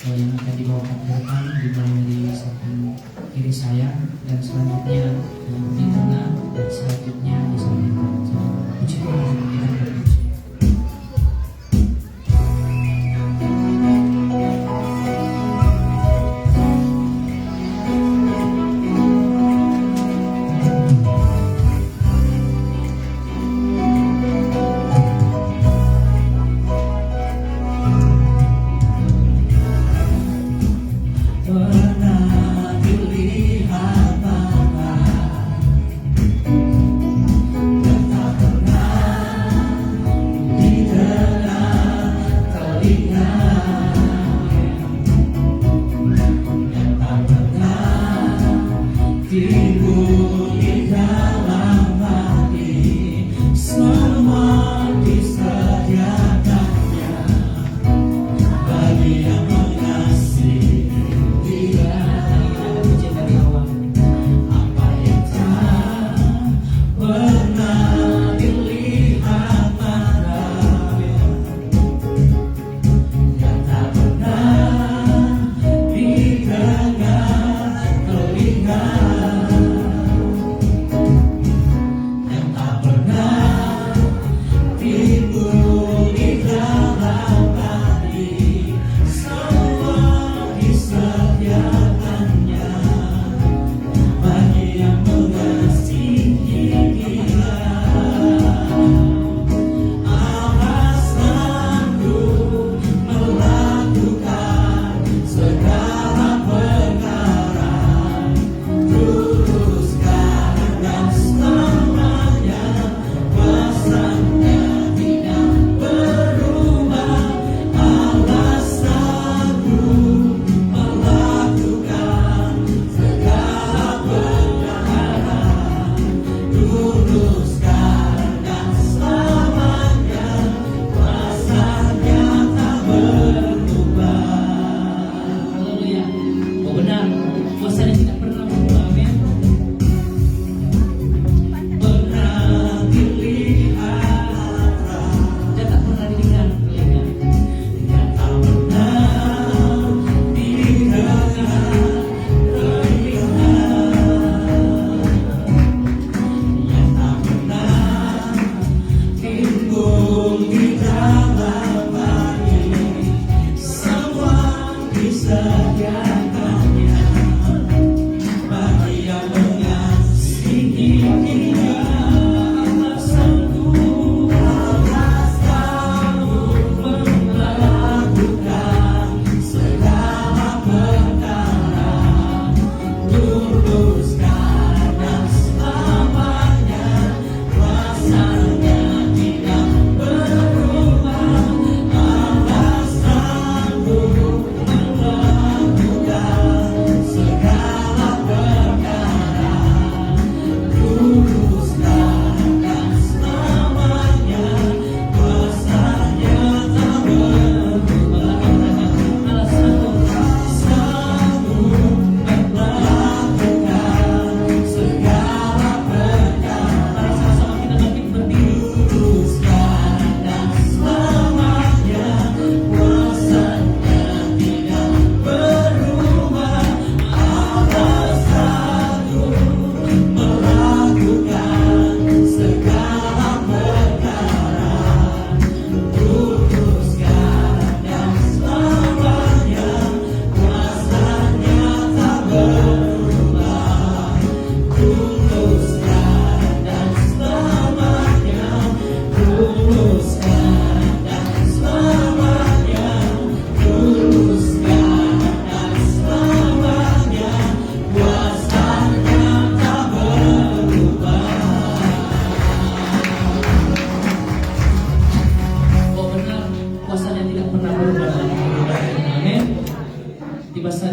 Speaker 1: yang akan dibawakan ke depan dimulai dari samping kiri saya, dan selanjutnya di tengah, dan selanjutnya di samping kanan. Puji Tuhan, kita berpuji.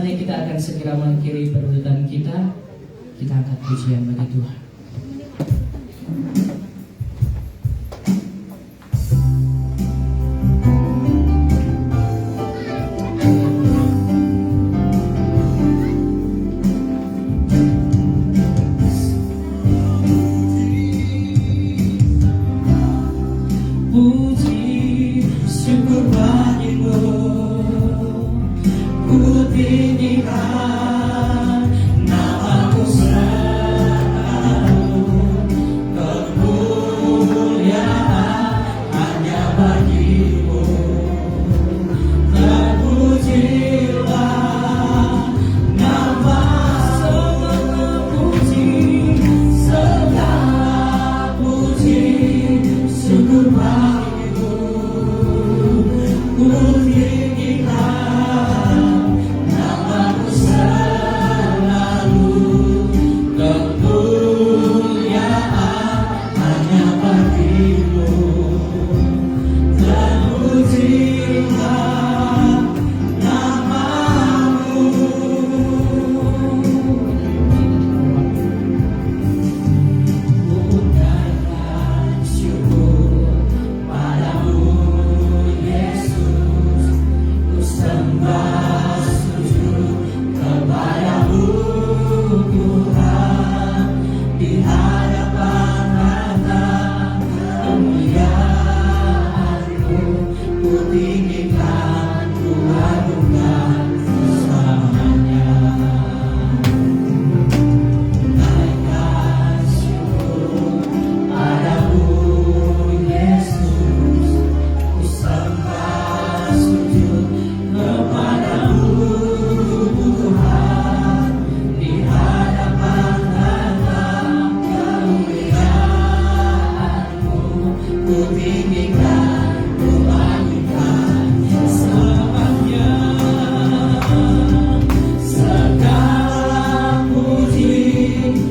Speaker 1: Saatnya kita akan segera mengakhiri perebutan kita. Kita angkat pujian bagi Tuhan.
Speaker 2: Puji syukur bagimu, ku tinggikan namamu selalu, kemuliaan hanya bagimu. Terpujilah nama segala puji, segala puji, syukur bagimu. Ku tinggikan namamu selalu, kemuliaan hanya bagimu. Terpujilah namamu. Ucapkan syukur padamu, Yesus. Ku sembah sujud kepadamu, Tuhan. Di hadapan harta kemuliaan-Mu, ku tinggikan, ku agungkan selamanya. Naikkan syukur padamu, Yesus. Ku sembah sujud kepadamu, Tuhan. Di hadapan harta kemuliaan-Mu, ku tinggikan, ku agungkan selamanya. Segala puji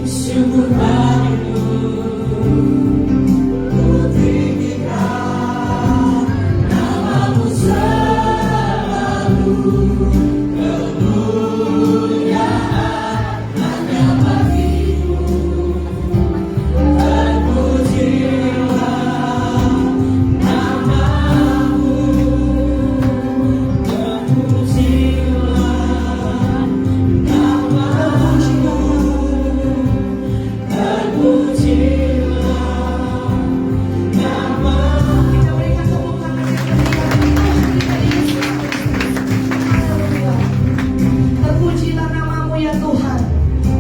Speaker 2: syukur bagimu, ku tinggikan namamu selalu, kemuliaan hanya bagimu. Terpujilah namamu, terpujilah namamu, terpujilah namamu.
Speaker 4: Kita berikan tepuk tangan yang meriah bagi Tuhan kita Yesus. Haleluya. Terpujilah namamu ya Tuhan,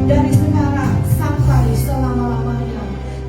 Speaker 4: dari sekarang sampai selama-lamanya.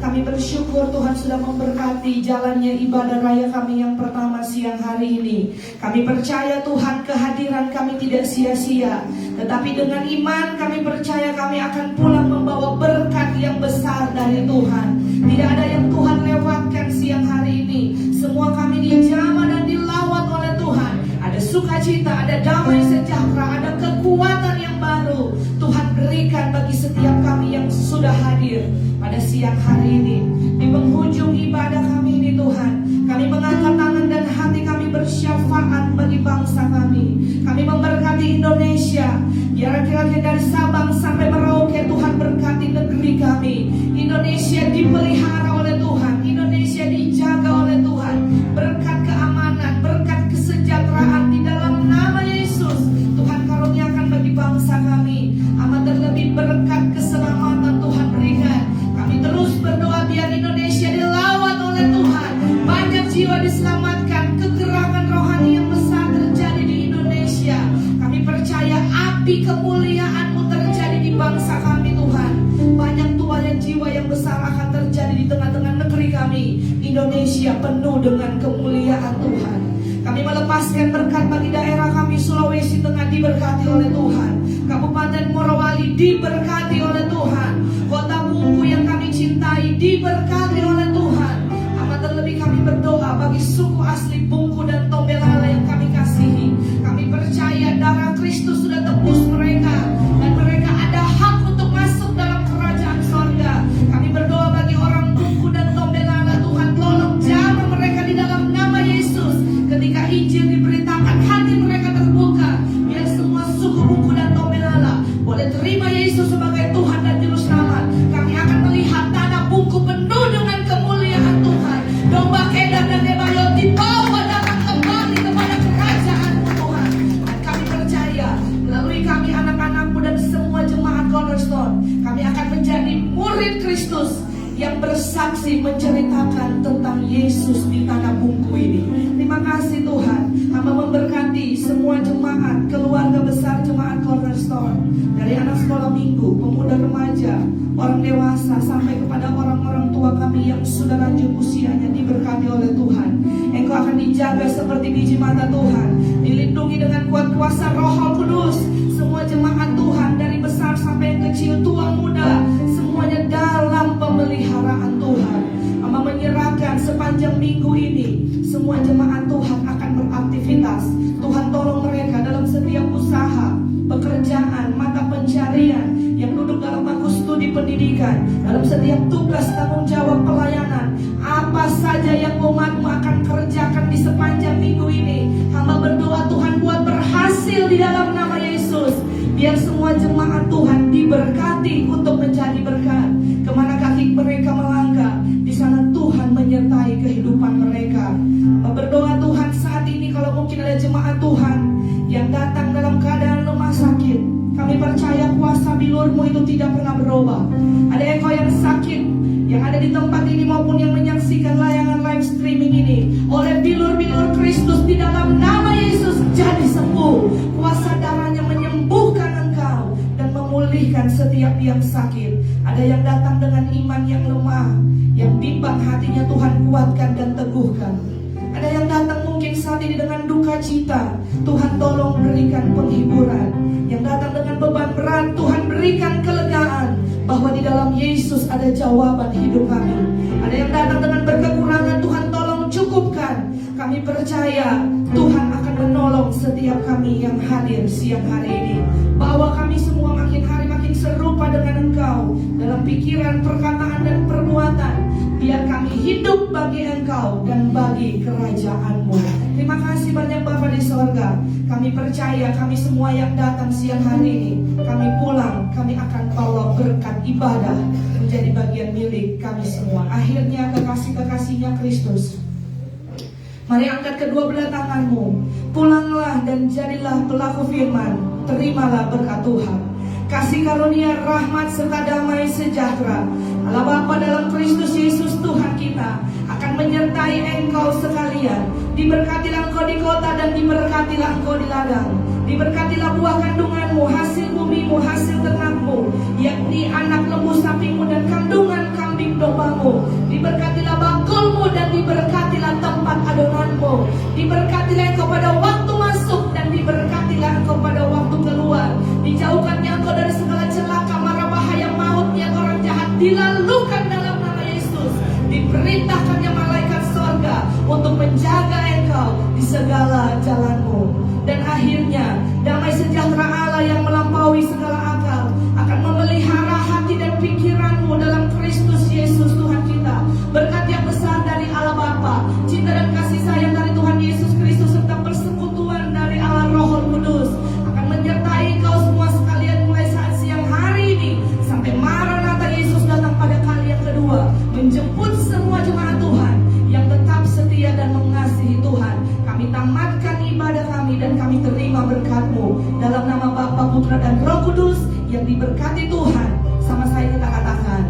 Speaker 4: Kami bersyukur Tuhan sudah memberkati jalannya ibadah raya kami yang pertama siang hari ini. Kami percaya Tuhan kehadiran kami tidak sia-sia, tetapi dengan iman kami percaya kami akan pulang membawa berkat yang besar dari Tuhan. Tidak ada yang Tuhan lewatkan siang hari ini. Semua kami dijamah dan dilawat oleh Tuhan. Ada sukacita, ada damai sejahtera, ada kekuatan yang baru Tuhan berikan bagi setiap kami yang sudah hadir pada siang hari ini. Di penghujung ibadah kami ini Tuhan, kami mengangkat tangan dan hati kami bersyafaat bagi bangsa kami. Kami memberkati Indonesia. Biar kiranya dari Sabang sampai Merauke Tuhan berkati negeri kami. Indonesia dipelihara oleh Tuhan, Indonesia dijaga oleh Tuhan. Berkat keamanan, berkat kesejahteraan di dalam nama Yesus Tuhan karuniakan bagi bangsa kami. Amat terlebih berkat keselamatan Tuhan berikan. Kami terus berdoa biar Indonesia dilawat oleh Tuhan. Banyak jiwa diselamatkan, kegerakan rohani yang besar terjadi di Indonesia. Kami percaya api kemuliaan-Mu terjadi di bangsa kami Tuhan. Banyak tuayan jiwa yang besar akan terjadi di tengah-tengah negeri kami. Indonesia penuh dengan kemuliaan Tuhan. Kami melepaskan berkat bagi daerah kami. Sulawesi Tengah diberkati oleh Tuhan. Kabupaten Morowali diberkati oleh Tuhan. Kota Bungku yang kami cintai diberkati oleh Tuhan. Amat terlebih kami berdoa bagi suku asli Bungku dan Tombelala yang kami kasihi. Kami percaya darah Kristus sudah tebus mereka, dan mereka ada hak untuk masuk dalam kerajaan sorga. Kami berdoa bagi orang Bungku dan Tombelala, Tuhan tolong jamah mereka di dalam nama Yesus. Ketika Injil diberitakan, hati mereka terbuka. Biar semua suku Bungku dan Tombelala terima Yesus sebagai Tuhan dan Juru Selamat, kami akan melihat tanah bungku penuh dengan kemuliaan Tuhan. Domba Kedar dan Nebaioth dibawa datang kembali kepada kerajaan-Mu Tuhan. Dan kami percaya melalui kami anak-anak-Mu dan semua jemaat Cornerstone, kami akan menjadi murid Kristus yang bersaksi menceritakan tentang Yesus di tanah bungku ini. Terima kasih Tuhan. Hamba memberkati semua jemaat, keluarga besar jemaat Cornerstone, dari anak sekolah minggu, pemuda remaja, orang dewasa, sampai kepada orang-orang tua kami yang sudah lanjut usianya, diberkati oleh Tuhan. Engkau akan dijaga seperti biji mata Tuhan, dilindungi dengan kuat kuasa Roh Kudus. Semua jemaat Tuhan dari besar sampai yang kecil, tua muda, semuanya dalam pemeliharaan Tuhan. Hamba menyerahkan sepanjang minggu ini, semua jemaat Tuhan akan beraktivitas. Tuhan tolong mereka dalam setiap usaha, pekerjaan, mata pencarian, yang duduk dalam bangku studi pendidikan, dalam setiap tugas tanggung jawab pelayanan, apa saja yang umat-Mu akan kerjakan di sepanjang minggu ini. Hamba berdoa Tuhan buat berhasil di dalam nama Yesus. Biar semua jemaat Tuhan diberkati untuk menjadi berkat. Kemana kaki mereka melangkah, di sana Tuhan menyertai kehidupan mereka. Berdoa Tuhan saat ini, kalau mungkin ada jemaat Tuhan yang datang dalam keadaan lemah sakit, kami percaya kuasa bilur-Mu itu tidak pernah berubah. Ada engkau yang sakit, yang ada di tempat ini maupun yang menyaksikan layangan live streaming ini, oleh bilur-bilur Kristus di dalam nama Yesus jadi sembuh. Kuasa darahnya menyembuhkan engkau dan memulihkan setiap yang sakit. Ada yang datang dengan iman yang lemah, yang bimbang hatinya, Tuhan kuatkan dan teguhkan. Ada yang datang mungkin saat ini dengan duka cita, Tuhan tolong berikan penghiburan. Yang datang dengan beban berat, Tuhan berikan kelegaan, bahwa di dalam Yesus ada jawaban hidup kami. Ada yang datang dengan berkekurangan, Tuhan tolong cukupkan. Kami percaya Tuhan akan menolong setiap kami yang hadir siang hari ini. Bawa kami semua makin hari makin serupa dengan Engkau dalam pikiran, perkataan, dan perbuatan. Biar kami hidup bagi Engkau dan bagi kerajaan-Mu. Terima kasih banyak Bapa di sorga. Kami percaya kami semua yang datang siang hari ini, kami pulang, kami akan bawa berkat ibadah menjadi bagian milik kami semua. Akhirnya kekasih-kekasihnya Kristus, mari angkat kedua belah tanganmu, pulanglah dan jadilah pelaku firman. Terimalah berkat Tuhan, kasih karunia, rahmat, serta damai sejahtera Allah Bapa dalam Kristus Yesus Tuhan kita akan menyertai engkau sekalian. Diberkatilah engkau di kota dan diberkatilah engkau di ladang. Diberkatilah buah kandunganmu, hasil bumimu, hasil ternakmu, yakni anak lembu sapimu dan kandungan kambing dombamu. Diberkatilah bakulmu dan diberkatilah tempat adonanmu. Diberkatilah engkau pada waktu masuk dan diberkatilah engkau pada waktu keluar. Dijauhkannya engkau dari segala celaka, mara bahaya, maut yang orang jahat dilalukan dalam nama Yesus. Diperintahkannya malaikat sorga untuk menjaga engkau di segala jalanmu. Dan akhirnya damai sejahtera Allah yang melampaui segala akal akan memelihara hati dan pikiranmu dalam Kristus Yesus Tuhan kita. Berkat yang besar dari Allah Bapa, cinta dan kasih sayang dari Tuhan Yesus Kristus, serta persekutuan dari Allah Roh Kudus akan menyertai kau semua sekalian mulai saat siang hari ini sampai Maranatha Yesus datang pada kali yang kedua, menjemput semua jemaat Tuhan yang tetap setia dan mengasihi Tuhan. Kami tamatkan ibadah kami dan kami terima berkat-Mu dalam nama Bapa, Putra, dan Roh Kudus yang diberkati Tuhan. Sama saya kita katakan